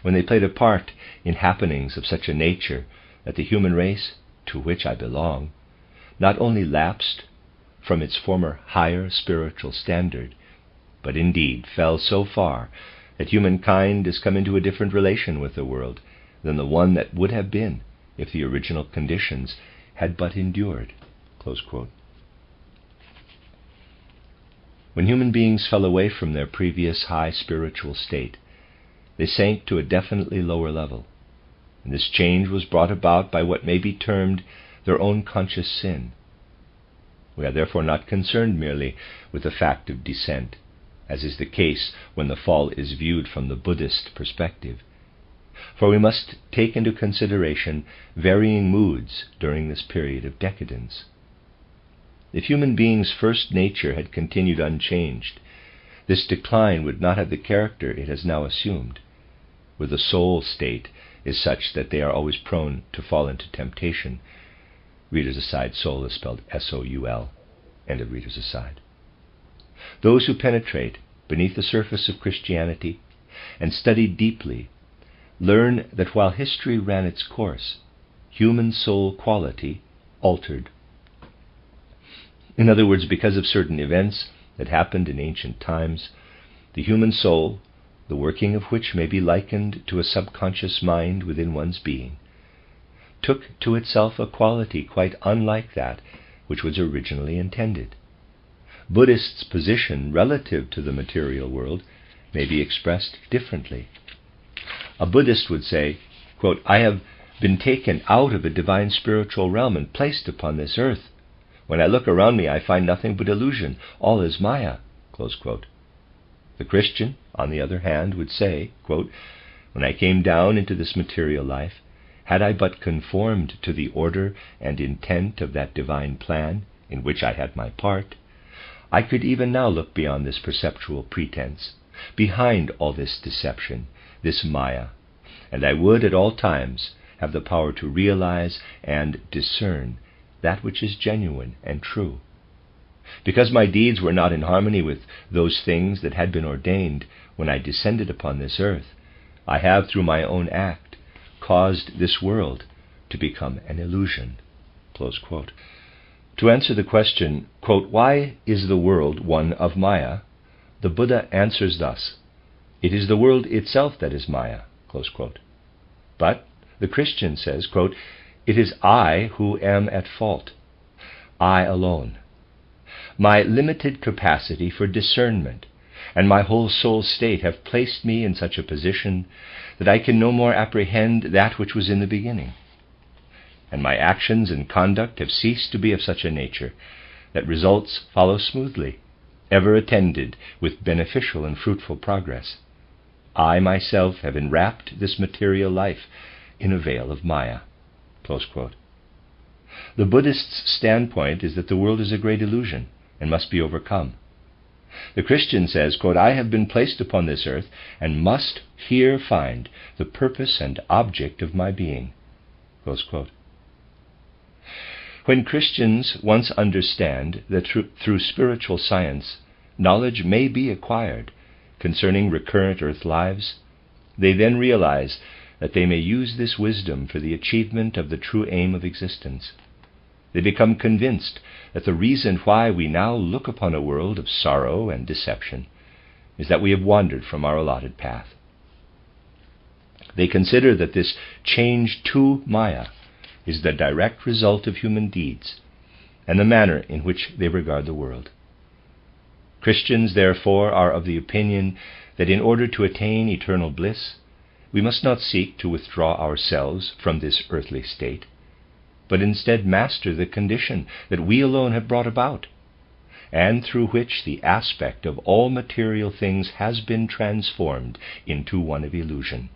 when they played a part in happenings of such a nature that the human race, to which I belong, not only lapsed from its former higher spiritual standard, but indeed fell so far that humankind has come into a different relation with the world than the one that would have been if the original conditions had but endured." Close quote. When human beings fell away from their previous high spiritual state, they sank to a definitely lower level, and this change was brought about by what may be termed their own conscious sin. We are therefore not concerned merely with the fact of descent, as is the case when the fall is viewed from the Buddhist perspective, for we must take into consideration varying moods during this period of decadence. If human beings' first nature had continued unchanged, this decline would not have the character it has now assumed, where the soul state is such that they are always prone to fall into temptation. Readers aside, soul is spelled S-O-U-L, end of readers aside. Those who penetrate beneath the surface of Christianity and study deeply learn that while history ran its course, human soul quality altered. In other words, because of certain events that happened in ancient times, the human soul, the working of which may be likened to a subconscious mind within one's being, took to itself a quality quite unlike that which was originally intended. Buddhists' position relative to the material world may be expressed differently. A Buddhist would say, quote, "I have been taken out of a divine spiritual realm and placed upon this earth. When I look around me, I find nothing but illusion. All is Maya." Close quote. The Christian, on the other hand, would say, quote, "When I came down into this material life, had I but conformed to the order and intent of that divine plan in which I had my part, I could even now look beyond this perceptual pretense, behind all this deception, this Maya, and I would at all times have the power to realize and discern that which is genuine and true. Because my deeds were not in harmony with those things that had been ordained when I descended upon this earth, I have, through my own act, caused this world to become an illusion." Close quote. To answer the question, quote, "Why is the world one of Maya?" the Buddha answers thus: "It is the world itself that is Maya." Close quote. But the Christian says, quote, "It is I who am at fault, I alone. My limited capacity for discernment and my whole soul state have placed me in such a position that I can no more apprehend that which was in the beginning. And my actions and conduct have ceased to be of such a nature that results follow smoothly, ever attended with beneficial and fruitful progress. I myself have enwrapped this material life in a veil of Maya." Close quote. The Buddhist's standpoint is that the world is a great illusion and must be overcome. The Christian says, quote, "I have been placed upon this earth and must here find the purpose and object of my being." Close quote. When Christians once understand that through spiritual science knowledge may be acquired concerning recurrent earth lives, they then realize that they may use this wisdom for the achievement of the true aim of existence. They become convinced that the reason why we now look upon a world of sorrow and deception is that we have wandered from our allotted path. They consider that this change to Maya is the direct result of human deeds and the manner in which they regard the world. Christians, therefore, are of the opinion that in order to attain eternal bliss, we must not seek to withdraw ourselves from this earthly state, but instead master the condition that we alone have brought about, and through which the aspect of all material things has been transformed into one of illusion,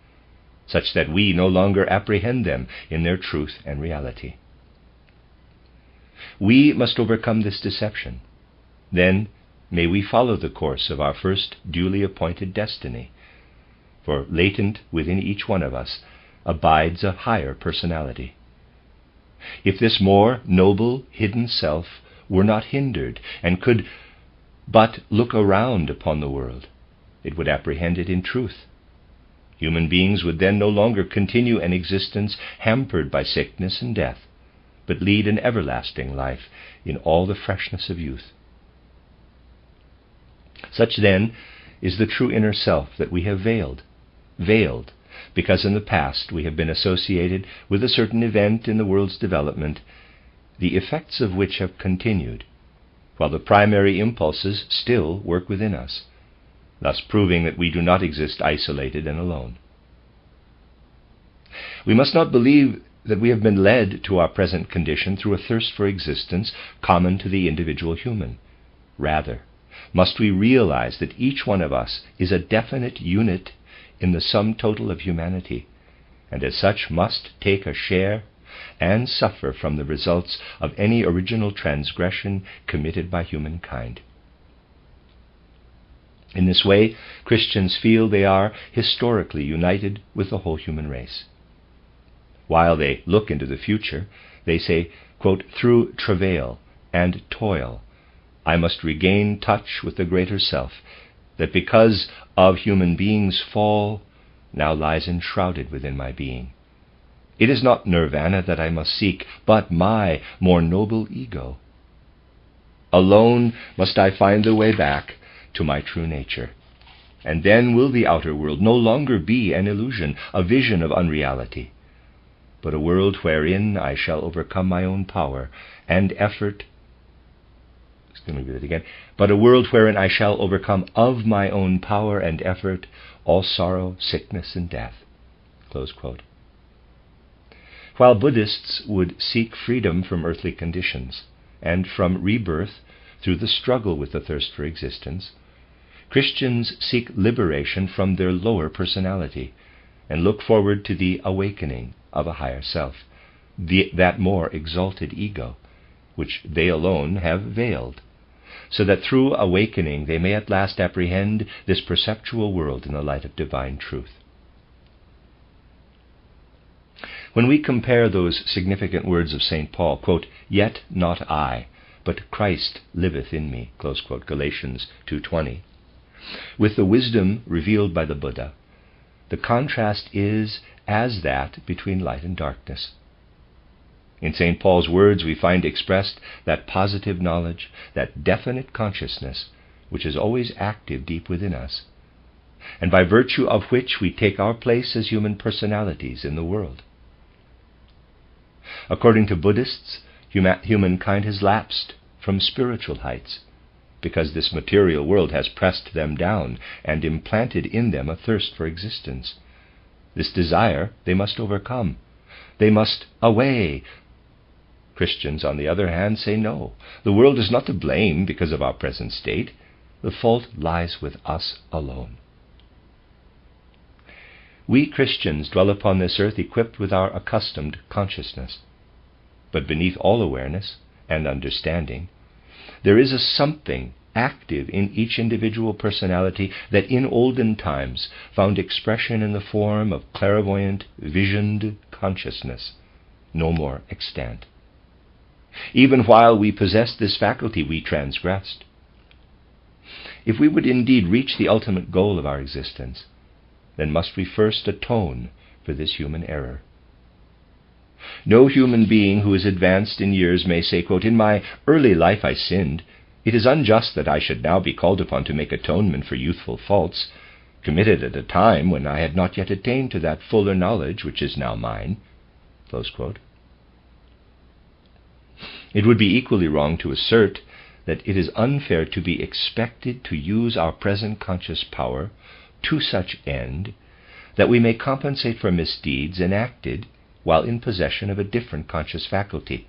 such that we no longer apprehend them in their truth and reality. We must overcome this deception. Then may we follow the course of our first duly appointed destiny, for latent within each one of us abides a higher personality. If this more noble hidden self were not hindered and could but look around upon the world, it would apprehend it in truth. Human beings would then no longer continue an existence hampered by sickness and death, but lead an everlasting life in all the freshness of youth. Such then is the true inner self that we have veiled because in the past we have been associated with a certain event in the world's development the effects of which have continued, while the primary impulses still work within us, thus proving that we do not exist isolated and alone. We must not believe that we have been led to our present condition through a thirst for existence common to the individual human. Rather, must we realize that each one of us is a definite unit in the sum total of humanity, and as such must take a share and suffer from the results of any original transgression committed by humankind. In this way, Christians feel they are historically united with the whole human race. While they look into the future, they say, quote, "Through travail and toil, I must regain touch with the greater self, that because of human beings' fall, now lies enshrouded within my being. It is not nirvana that I must seek, but my more noble ego. Alone must I find the way back to my true nature, and then will the outer world no longer be an illusion, a vision of unreality, but a world wherein I shall overcome my own power and effort. But a world wherein I shall overcome of my own power and effort all sorrow, sickness, and death." Close quote. While Buddhists would seek freedom from earthly conditions and from rebirth through the struggle with the thirst for existence, Christians seek liberation from their lower personality and look forward to the awakening of a higher self, that more exalted ego, which they alone have veiled, so that through awakening they may at last apprehend this perceptual world in the light of divine truth. When we compare those significant words of St. Paul, quote, "Yet not I, but Christ liveth in me," close quote, Galatians 2:20, with the wisdom revealed by the Buddha, the contrast is as that between light and darkness. In St. Paul's words we find expressed that positive knowledge, that definite consciousness, which is always active deep within us, and by virtue of which we take our place as human personalities in the world. According to Buddhists, humankind has lapsed from spiritual heights, because this material world has pressed them down and implanted in them a thirst for existence. This desire they must overcome. They must away. Christians, on the other hand, say no. The world is not to blame because of our present state. The fault lies with us alone. We Christians dwell upon this earth equipped with our accustomed consciousness. But beneath all awareness and understanding, there is a something active in each individual personality that in olden times found expression in the form of clairvoyant, visioned consciousness, no more extant. Even while we possessed this faculty, we transgressed. If we would indeed reach the ultimate goal of our existence, then must we first atone for this human error. No human being who is advanced in years may say, quote, "In my early life I sinned. It is unjust that I should now be called upon to make atonement for youthful faults, committed at a time when I had not yet attained to that fuller knowledge which is now mine." Close quote. It would be equally wrong to assert that it is unfair to be expected to use our present conscious power to such end that we may compensate for misdeeds enacted while in possession of a different conscious faculty,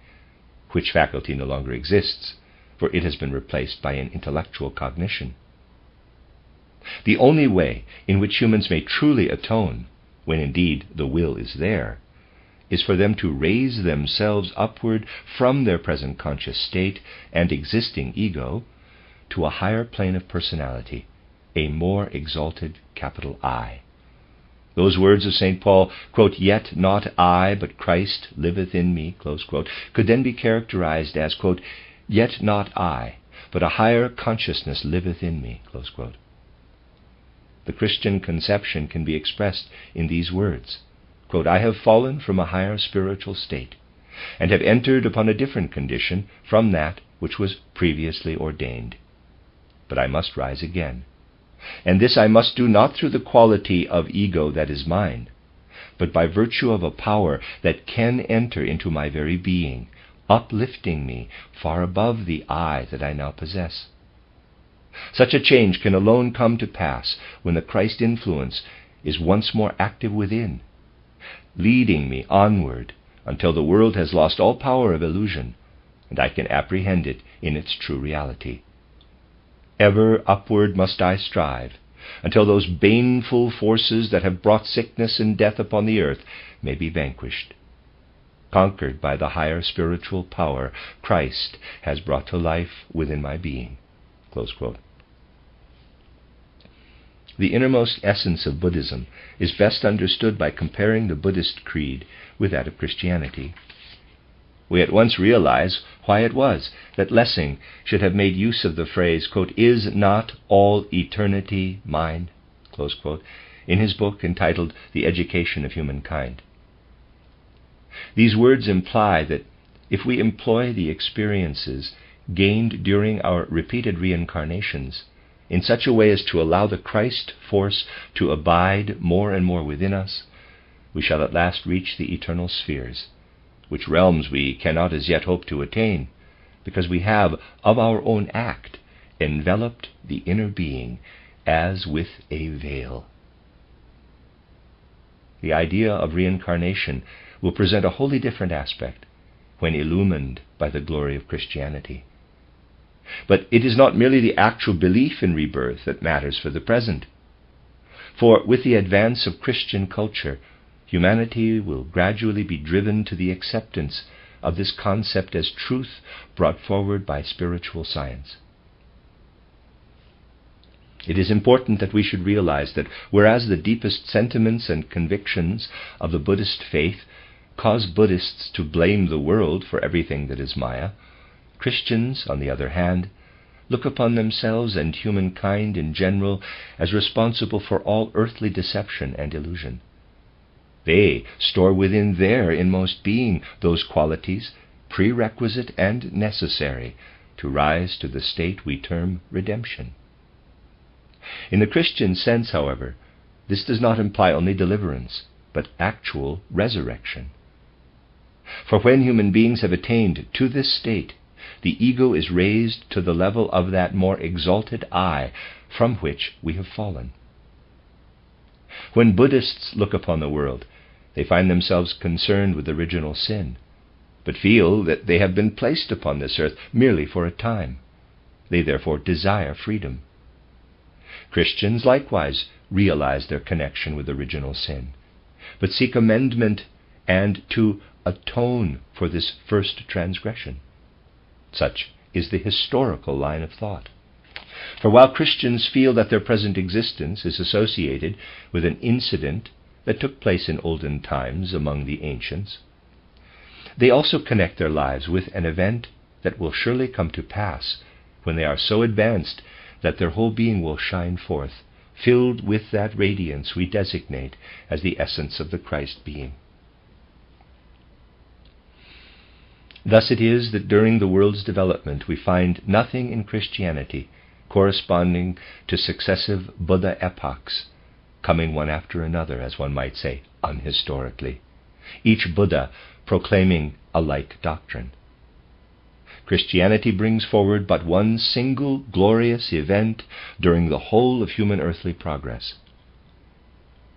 which faculty no longer exists, for it has been replaced by an intellectual cognition. The only way in which humans may truly atone, when indeed the will is there, is for them to raise themselves upward from their present conscious state and existing ego to a higher plane of personality, a more exalted capital I. Those words of St. Paul, quote, "Yet not I, but Christ liveth in me," close quote, could then be characterized as, quote, "Yet not I, but a higher consciousness liveth in me," close quote. The Christian conception can be expressed in these words, quote, "I have fallen from a higher spiritual state, and have entered upon a different condition from that which was previously ordained. But I must rise again. And this I must do not through the quality of ego that is mine, but by virtue of a power that can enter into my very being, uplifting me far above the I that I now possess. Such a change can alone come to pass when the Christ influence is once more active within, leading me onward until the world has lost all power of illusion, and I can apprehend it in its true reality. Ever upward must I strive, until those baneful forces that have brought sickness and death upon the earth may be vanquished, conquered by the higher spiritual power Christ has brought to life within my being." Close quote. The innermost essence of Buddhism is best understood by comparing the Buddhist creed with that of Christianity. We at once realize why it was that Lessing should have made use of the phrase, quote, "Is not all eternity mine?" Close quote, in his book entitled The Education of Humankind. These words imply that if we employ the experiences gained during our repeated reincarnations in such a way as to allow the Christ force to abide more and more within us, we shall at last reach the eternal spheres, which realms we cannot as yet hope to attain, because we have, of our own act, enveloped the inner being as with a veil. The idea of reincarnation will present a wholly different aspect when illumined by the glory of Christianity. But it is not merely the actual belief in rebirth that matters for the present. For with the advance of Christian culture, humanity will gradually be driven to the acceptance of this concept as truth brought forward by spiritual science. It is important that we should realize that whereas the deepest sentiments and convictions of the Buddhist faith cause Buddhists to blame the world for everything that is Maya, Christians, on the other hand, look upon themselves and humankind in general as responsible for all earthly deception and illusion. They store within their inmost being those qualities prerequisite and necessary to rise to the state we term redemption. In the Christian sense, however, this does not imply only deliverance, but actual resurrection. For when human beings have attained to this state, the ego is raised to the level of that more exalted I from which we have fallen. When Buddhists look upon the world, they find themselves concerned with original sin, but feel that they have been placed upon this earth merely for a time. They therefore desire freedom. Christians likewise realize their connection with original sin, but seek amendment and to atone for this first transgression. Such is the historical line of thought. For while Christians feel that their present existence is associated with an incident that took place in olden times among the ancients, they also connect their lives with an event that will surely come to pass when they are so advanced that their whole being will shine forth, filled with that radiance we designate as the essence of the Christ being. Thus it is that during the world's development we find nothing in Christianity corresponding to successive Buddha epochs, coming one after another, as one might say, unhistorically, each Buddha proclaiming a like doctrine. Christianity brings forward but one single glorious event during the whole of human earthly progress.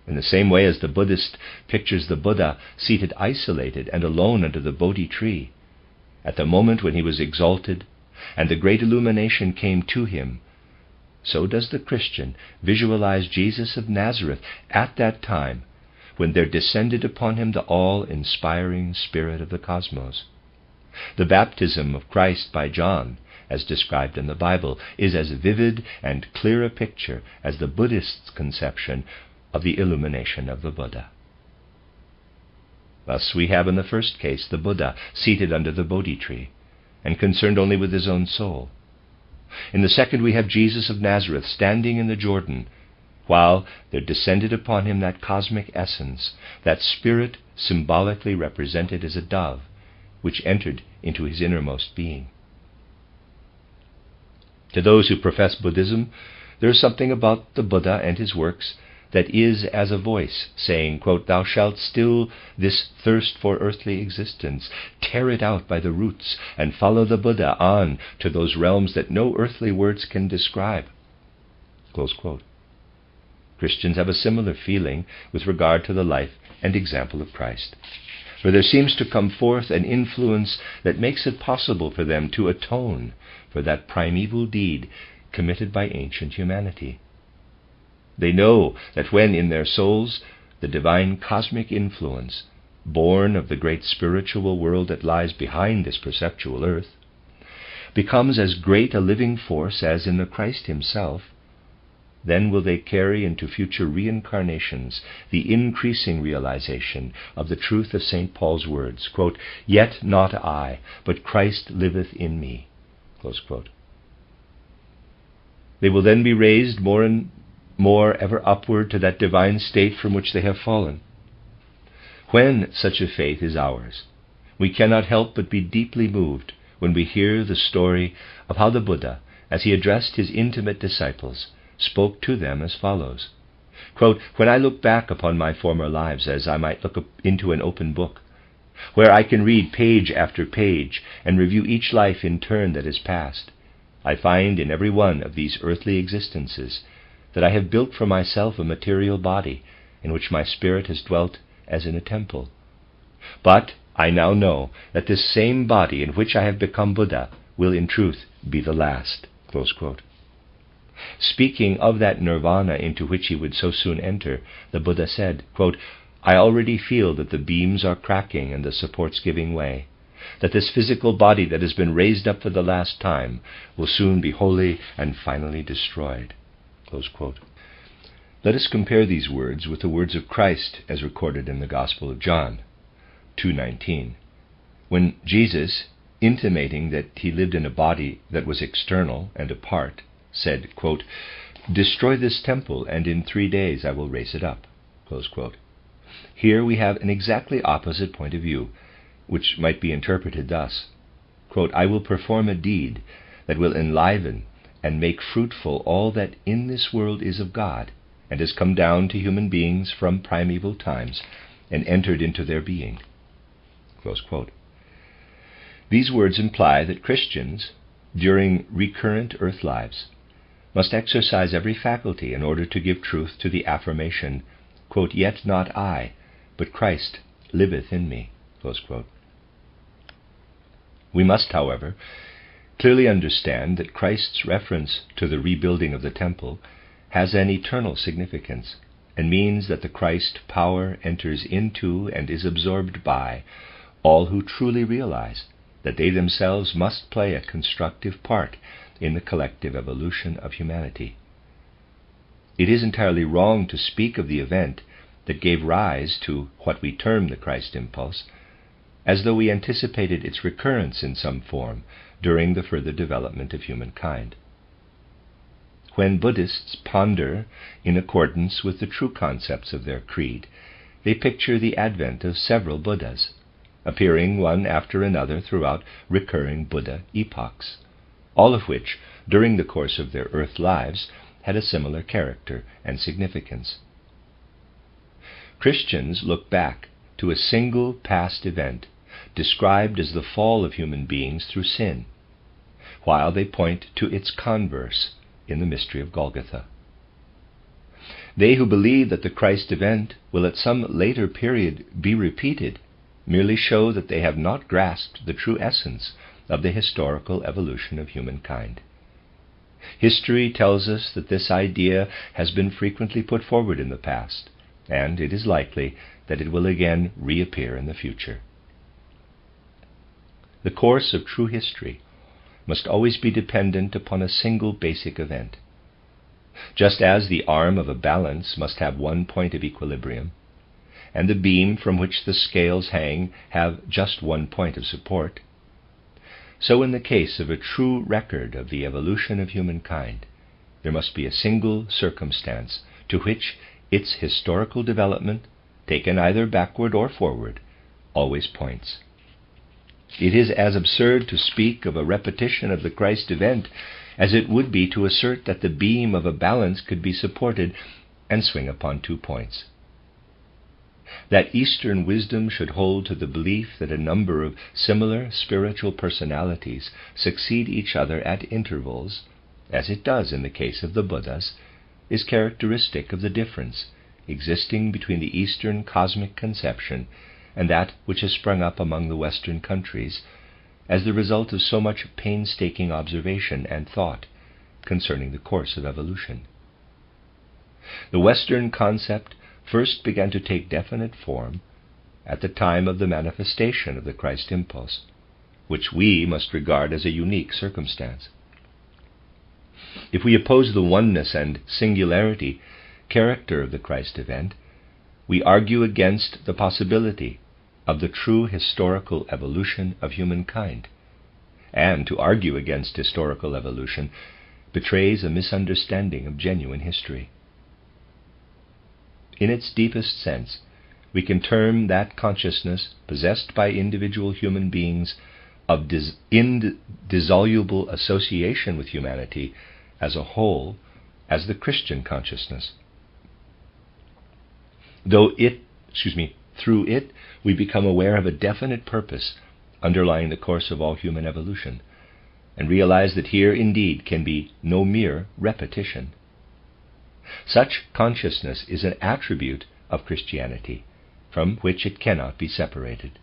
In the same way as the Buddhist pictures the Buddha seated isolated and alone under the Bodhi tree, at the moment when he was exalted and the great illumination came to him, so does the Christian visualize Jesus of Nazareth at that time when there descended upon him the all-inspiring Spirit of the cosmos. The baptism of Christ by John, as described in the Bible, is as vivid and clear a picture as the Buddhist's conception of the illumination of the Buddha. Thus we have in the first case the Buddha seated under the Bodhi tree and concerned only with his own soul. In the second we have Jesus of Nazareth standing in the Jordan, while there descended upon him that cosmic essence, that spirit symbolically represented as a dove, which entered into his innermost being. To those who profess Buddhism, there is something about the Buddha and his works that is as a voice, saying, quote, "Thou shalt still this thirst for earthly existence, tear it out by the roots, and follow the Buddha on to those realms that no earthly words can describe." Close quote. Christians have a similar feeling with regard to the life and example of Christ, for there seems to come forth an influence that makes it possible for them to atone for that primeval deed committed by ancient humanity. They know that when in their souls the divine cosmic influence, born of the great spiritual world that lies behind this perceptual earth, becomes as great a living force as in the Christ himself, then will they carry into future reincarnations the increasing realization of the truth of St. Paul's words, quote, "Yet not I, but Christ liveth in me." Close quote. They will then be raised more and more ever upward to that divine state from which they have fallen. When such a faith is ours, we cannot help but be deeply moved when we hear the story of how the Buddha, as he addressed his intimate disciples, spoke to them as follows, quote, "When I look back upon my former lives as I might look into an open book, where I can read page after page and review each life in turn that is past, I find in every one of these earthly existences that I have built for myself a material body in which my spirit has dwelt as in a temple. But I now know that this same body in which I have become Buddha will in truth be the last." Close quote. Speaking of that nirvana into which he would so soon enter, the Buddha said, quote, "I already feel that the beams are cracking and the supports giving way, that this physical body that has been raised up for the last time will soon be wholly and finally destroyed." Close quote. Let us compare these words with the words of Christ as recorded in the Gospel of John 2:19, when Jesus, intimating that he lived in a body that was external and apart, said, quote, "Destroy this temple, and in 3 days I will raise it up." Close quote. Here we have an exactly opposite point of view, which might be interpreted thus, quote, "I will perform a deed that will enliven and make fruitful all that in this world is of God, and has come down to human beings from primeval times, and entered into their being." Close quote. These words imply that Christians, during recurrent earth lives, must exercise every faculty in order to give truth to the affirmation, quote, "Yet not I, but Christ liveth in me." Close quote. We must, however, clearly understand that Christ's reference to the rebuilding of the temple has an eternal significance, and means that the Christ power enters into and is absorbed by all who truly realize that they themselves must play a constructive part in the collective evolution of humanity. It is entirely wrong to speak of the event that gave rise to what we term the Christ impulse, as though we anticipated its recurrence in some form during the further development of humankind. When Buddhists ponder in accordance with the true concepts of their creed, they picture the advent of several Buddhas, appearing one after another throughout recurring Buddha epochs, all of which, during the course of their earth lives, had a similar character and significance. Christians look back to a single past event described as the fall of human beings through sin, while they point to its converse in the mystery of Golgotha. They who believe that the Christ event will at some later period be repeated merely show that they have not grasped the true essence of the historical evolution of humankind. History tells us that this idea has been frequently put forward in the past, and it is likely that it will again reappear in the future. The course of true history must always be dependent upon a single basic event. Just as the arm of a balance must have one point of equilibrium, and the beam from which the scales hang have just one point of support, so in the case of a true record of the evolution of humankind, there must be a single circumstance to which its historical development, taken either backward or forward, always points. It is as absurd to speak of a repetition of the Christ event as it would be to assert that the beam of a balance could be supported and swing upon 2 points. That Eastern wisdom should hold to the belief that a number of similar spiritual personalities succeed each other at intervals, as it does in the case of the Buddhas, is characteristic of the difference existing between the Eastern cosmic conception and that which has sprung up among the Western countries as the result of so much painstaking observation and thought concerning the course of evolution. The Western concept first began to take definite form at the time of the manifestation of the Christ impulse, which we must regard as a unique circumstance. If we oppose the oneness and singularity character of the Christ event, we argue against the possibility of the true historical evolution of humankind, and to argue against historical evolution betrays a misunderstanding of genuine history. In its deepest sense, we can term that consciousness possessed by individual human beings of indissoluble association with humanity as a whole as the Christian consciousness. Through it, we become aware of a definite purpose underlying the course of all human evolution, and realize that here indeed can be no mere repetition. Such consciousness is an attribute of Christianity, from which it cannot be separated.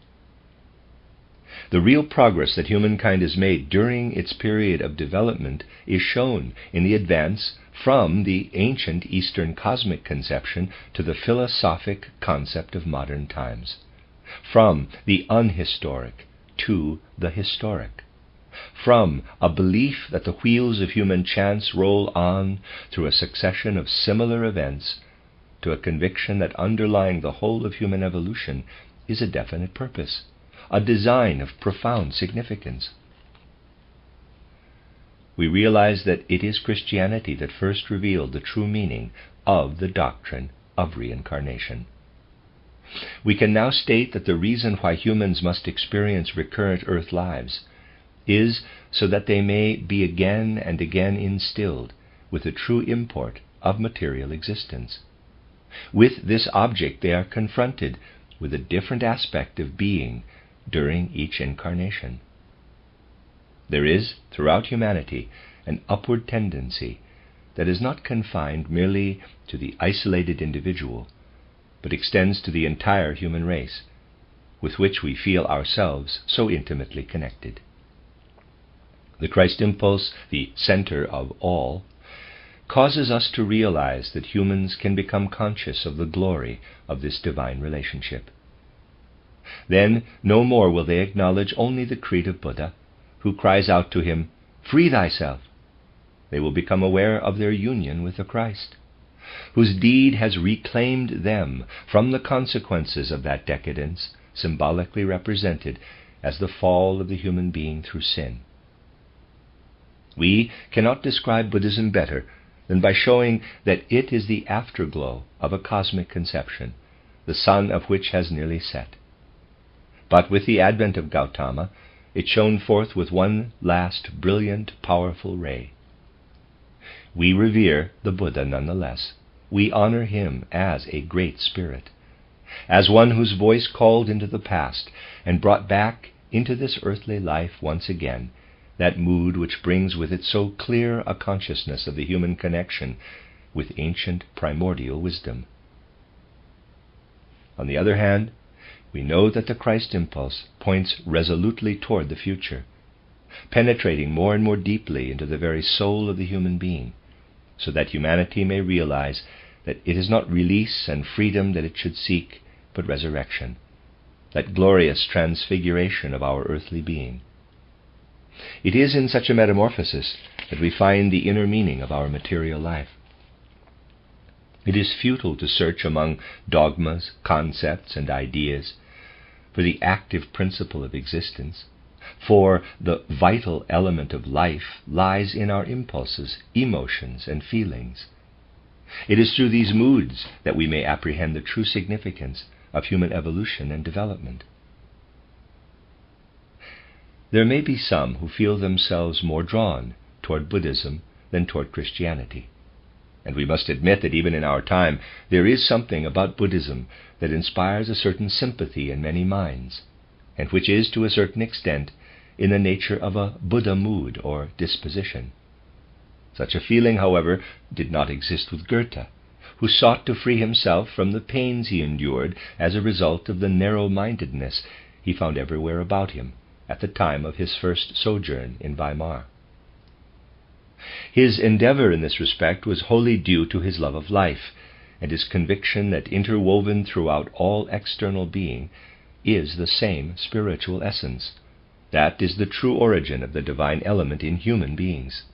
The real progress that humankind has made during its period of development is shown in the advance from the ancient Eastern cosmic conception to the philosophic concept of modern times, from the unhistoric to the historic, from a belief that the wheels of human chance roll on through a succession of similar events to a conviction that underlying the whole of human evolution is a definite purpose, a design of profound significance. We realize that it is Christianity that first revealed the true meaning of the doctrine of reincarnation. We can now state that the reason why humans must experience recurrent earth lives is so that they may be again and again instilled with the true import of material existence. With this object they are confronted with a different aspect of being during each incarnation. There is, throughout humanity, an upward tendency that is not confined merely to the isolated individual, but extends to the entire human race, with which we feel ourselves so intimately connected. The Christ impulse, the center of all, causes us to realize that humans can become conscious of the glory of this divine relationship. Then no more will they acknowledge only the creed of Buddha, who cries out to him, "Free thyself." They will become aware of their union with the Christ, whose deed has reclaimed them from the consequences of that decadence, symbolically represented as the fall of the human being through sin. We cannot describe Buddhism better than by showing that it is the afterglow of a cosmic conception, the sun of which has nearly set. But with the advent of Gautama, it shone forth with one last brilliant, powerful ray. We revere the Buddha nonetheless. We honor him as a great spirit, as one whose voice called into the past and brought back into this earthly life once again that mood which brings with it so clear a consciousness of the human connection with ancient primordial wisdom. On the other hand, we know that the Christ impulse points resolutely toward the future, penetrating more and more deeply into the very soul of the human being, so that humanity may realize that it is not release and freedom that it should seek, but resurrection, that glorious transfiguration of our earthly being. It is in such a metamorphosis that we find the inner meaning of our material life. It is futile to search among dogmas, concepts, and ideas for the active principle of existence, for the vital element of life lies in our impulses, emotions, and feelings. It is through these moods that we may apprehend the true significance of human evolution and development. There may be some who feel themselves more drawn toward Buddhism than toward Christianity. And we must admit that even in our time there is something about Buddhism that inspires a certain sympathy in many minds, and which is to a certain extent in the nature of a Buddha mood or disposition. Such a feeling, however, did not exist with Goethe, who sought to free himself from the pains he endured as a result of the narrow-mindedness he found everywhere about him at the time of his first sojourn in Weimar. His endeavor in this respect was wholly due to his love of life, and his conviction that interwoven throughout all external being is the same spiritual essence. That is the true origin of the divine element in human beings.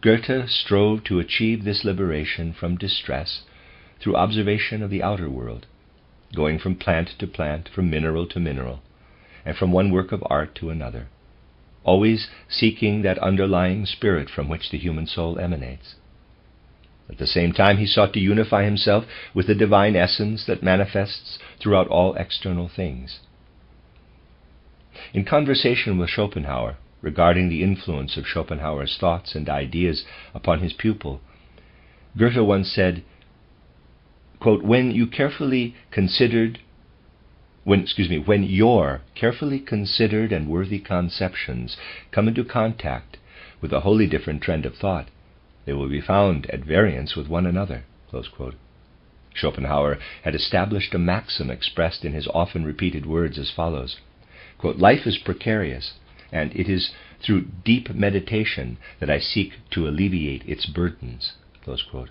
Goethe strove to achieve this liberation from distress through observation of the outer world, going from plant to plant, from mineral to mineral, and from one work of art to another, always seeking that underlying spirit from which the human soul emanates. At the same time, he sought to unify himself with the divine essence that manifests throughout all external things. In conversation with Schopenhauer, regarding the influence of Schopenhauer's thoughts and ideas upon his pupil, Goethe once said, quote, when your carefully considered and worthy conceptions come into contact with a wholly different trend of thought, they will be found at variance with one another. Close quote. Schopenhauer had established a maxim expressed in his often repeated words as follows, quote, life is precarious, and it is through deep meditation that I seek to alleviate its burdens. Close quote.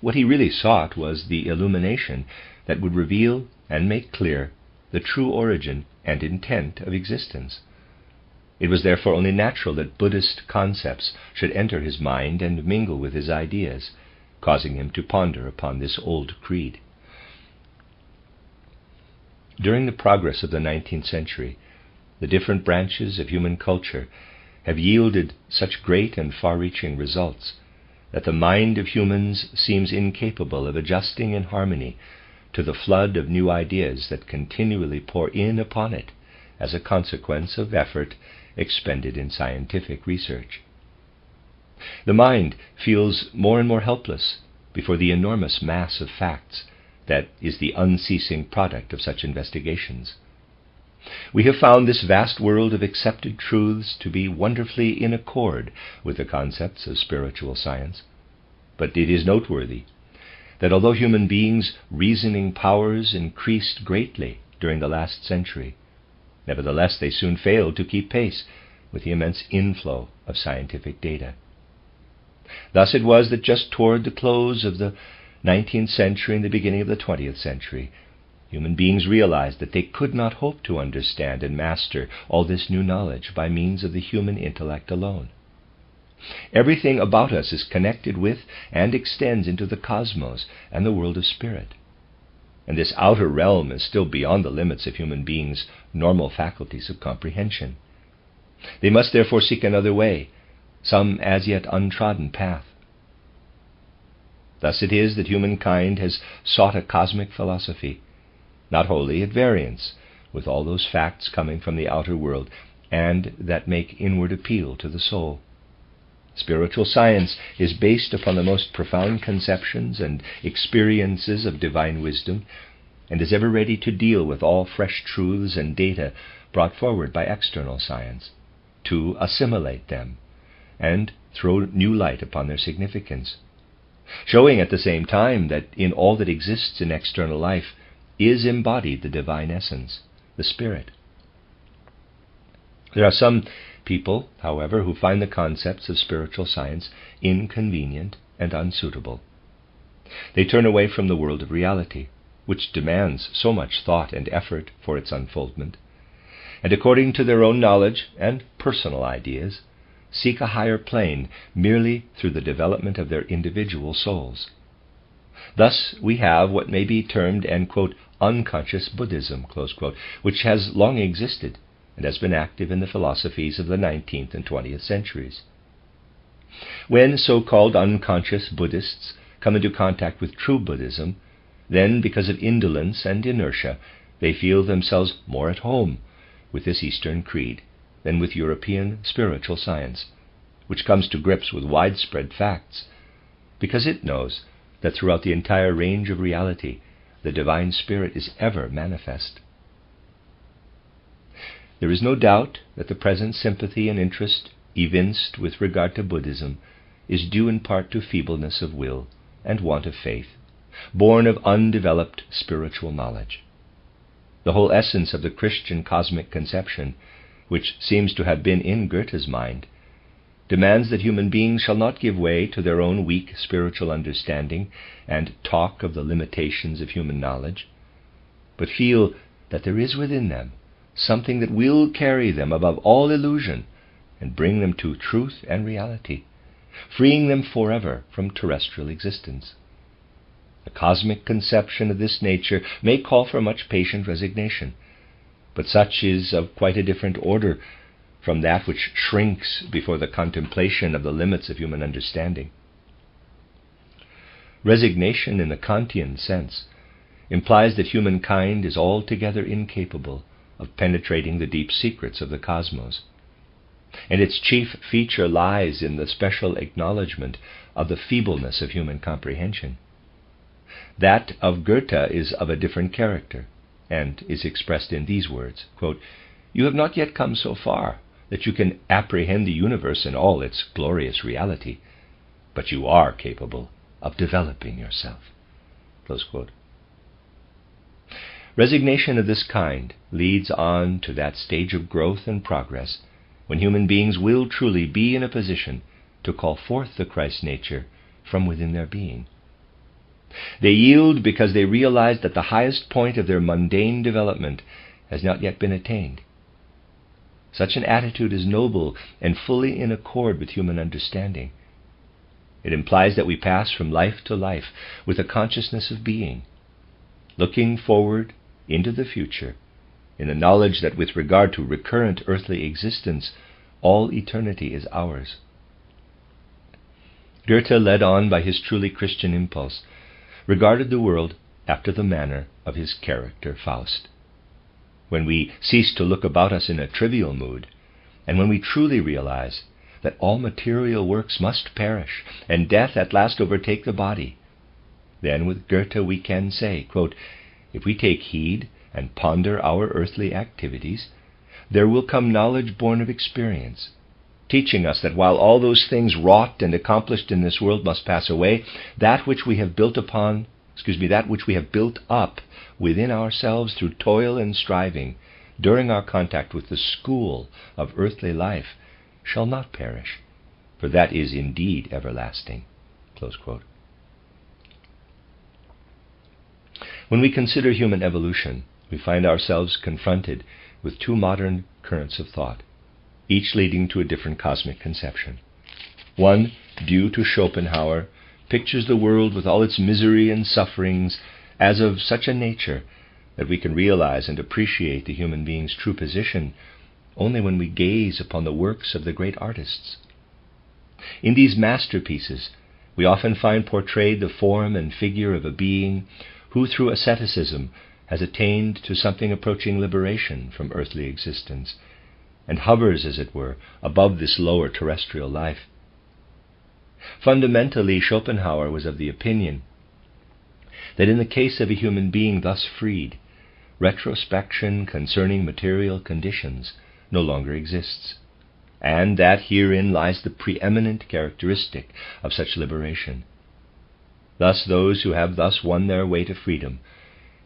What he really sought was the illumination that would reveal and make clear the true origin and intent of existence. It was therefore only natural that Buddhist concepts should enter his mind and mingle with his ideas, causing him to ponder upon this old creed. During the progress of the 19th century, the different branches of human culture have yielded such great and far-reaching results that the mind of humans seems incapable of adjusting in harmony to the flood of new ideas that continually pour in upon it as a consequence of effort expended in scientific research. The mind feels more and more helpless before the enormous mass of facts that is the unceasing product of such investigations. We have found this vast world of accepted truths to be wonderfully in accord with the concepts of spiritual science, but it is noteworthy that although human beings' reasoning powers increased greatly during the last century, nevertheless they soon failed to keep pace with the immense inflow of scientific data. Thus it was that just toward the close of the 19th century and the beginning of the 20th century, human beings realized that they could not hope to understand and master all this new knowledge by means of the human intellect alone. Everything about us is connected with and extends into the cosmos and the world of spirit. And this outer realm is still beyond the limits of human beings' normal faculties of comprehension. They must therefore seek another way, some as yet untrodden path. Thus it is that humankind has sought a cosmic philosophy, not wholly at variance with all those facts coming from the outer world and that make inward appeal to the soul. Spiritual science is based upon the most profound conceptions and experiences of divine wisdom, and is ever ready to deal with all fresh truths and data brought forward by external science, to assimilate them and throw new light upon their significance, showing at the same time that in all that exists in external life is embodied the divine essence, the Spirit. There are some people, however, who find the concepts of spiritual science inconvenient and unsuitable. They turn away from the world of reality, which demands so much thought and effort for its unfoldment, and according to their own knowledge and personal ideas, seek a higher plane merely through the development of their individual souls. Thus we have what may be termed an, quote, unconscious Buddhism, close quote, which has long existed and has been active in the philosophies of the 19th and 20th centuries. When so-called unconscious Buddhists come into contact with true Buddhism, then, because of indolence and inertia, they feel themselves more at home with this Eastern creed than with European spiritual science, which comes to grips with widespread facts, because it knows that throughout the entire range of reality, the divine spirit is ever manifest. There is no doubt that the present sympathy and interest evinced with regard to Buddhism is due in part to feebleness of will and want of faith, born of undeveloped spiritual knowledge. The whole essence of the Christian cosmic conception, which seems to have been in Goethe's mind, demands that human beings shall not give way to their own weak spiritual understanding and talk of the limitations of human knowledge, but feel that there is within them something that will carry them above all illusion and bring them to truth and reality, freeing them forever from terrestrial existence. The cosmic conception of this nature may call for much patient resignation, but such is of quite a different order from that which shrinks before the contemplation of the limits of human understanding. Resignation in the Kantian sense implies that humankind is altogether incapable of penetrating the deep secrets of the cosmos, and its chief feature lies in the special acknowledgement of the feebleness of human comprehension. That of Goethe is of a different character, and is expressed in these words, quote, "You have not yet come so far that you can apprehend the universe in all its glorious reality, but you are capable of developing yourself." Close quote. Resignation of this kind leads on to that stage of growth and progress when human beings will truly be in a position to call forth the Christ nature from within their being. They yield because they realize that the highest point of their mundane development has not yet been attained. Such an attitude is noble and fully in accord with human understanding. It implies that we pass from life to life with a consciousness of being, looking forward into the future in the knowledge that with regard to recurrent earthly existence, all eternity is ours. Goethe, led on by his truly Christian impulse, regarded the world after the manner of his character Faust. When we cease to look about us in a trivial mood, and when we truly realize that all material works must perish, and death at last overtake the body, then with Goethe we can say, quote, "If we take heed and ponder our earthly activities, there will come knowledge born of experience, teaching us that while all those things wrought and accomplished in this world must pass away, that which we have built up within ourselves through toil and striving during our contact with the school of earthly life shall not perish, for that is indeed everlasting." Close quote. When we consider human evolution, we find ourselves confronted with two modern currents of thought, each leading to a different cosmic conception. One, due to Schopenhauer, pictures the world with all its misery and sufferings as of such a nature that we can realize and appreciate the human being's true position only when we gaze upon the works of the great artists. In these masterpieces, we often find portrayed the form and figure of a being who, through asceticism, has attained to something approaching liberation from earthly existence, and hovers, as it were, above this lower terrestrial life. Fundamentally, Schopenhauer was of the opinion that in the case of a human being thus freed, retrospection concerning material conditions no longer exists, and that herein lies the preeminent characteristic of such liberation. Thus those who have thus won their way to freedom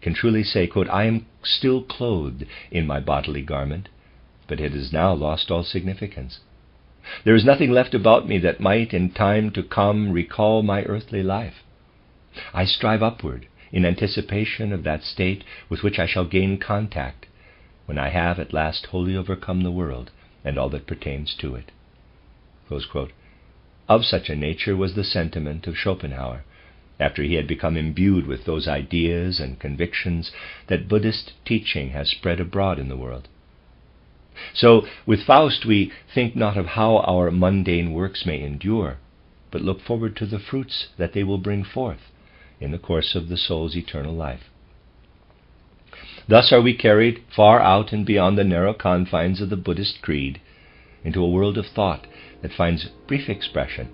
can truly say, quote, "I am still clothed in my bodily garment, but it has now lost all significance. There is nothing left about me that might in time to come recall my earthly life. I strive upward in anticipation of that state with which I shall gain contact when I have at last wholly overcome the world and all that pertains to it." Close quote. Of such a nature was the sentiment of Schopenhauer, after he had become imbued with those ideas and convictions that Buddhist teaching has spread abroad in the world. So, with Faust we think not of how our mundane works may endure, but look forward to the fruits that they will bring forth in the course of the soul's eternal life. Thus are we carried far out and beyond the narrow confines of the Buddhist creed, into a world of thought that finds brief expression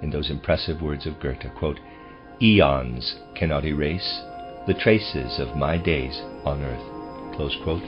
in those impressive words of Goethe, quote, "Eons cannot erase the traces of my days on earth," close quote.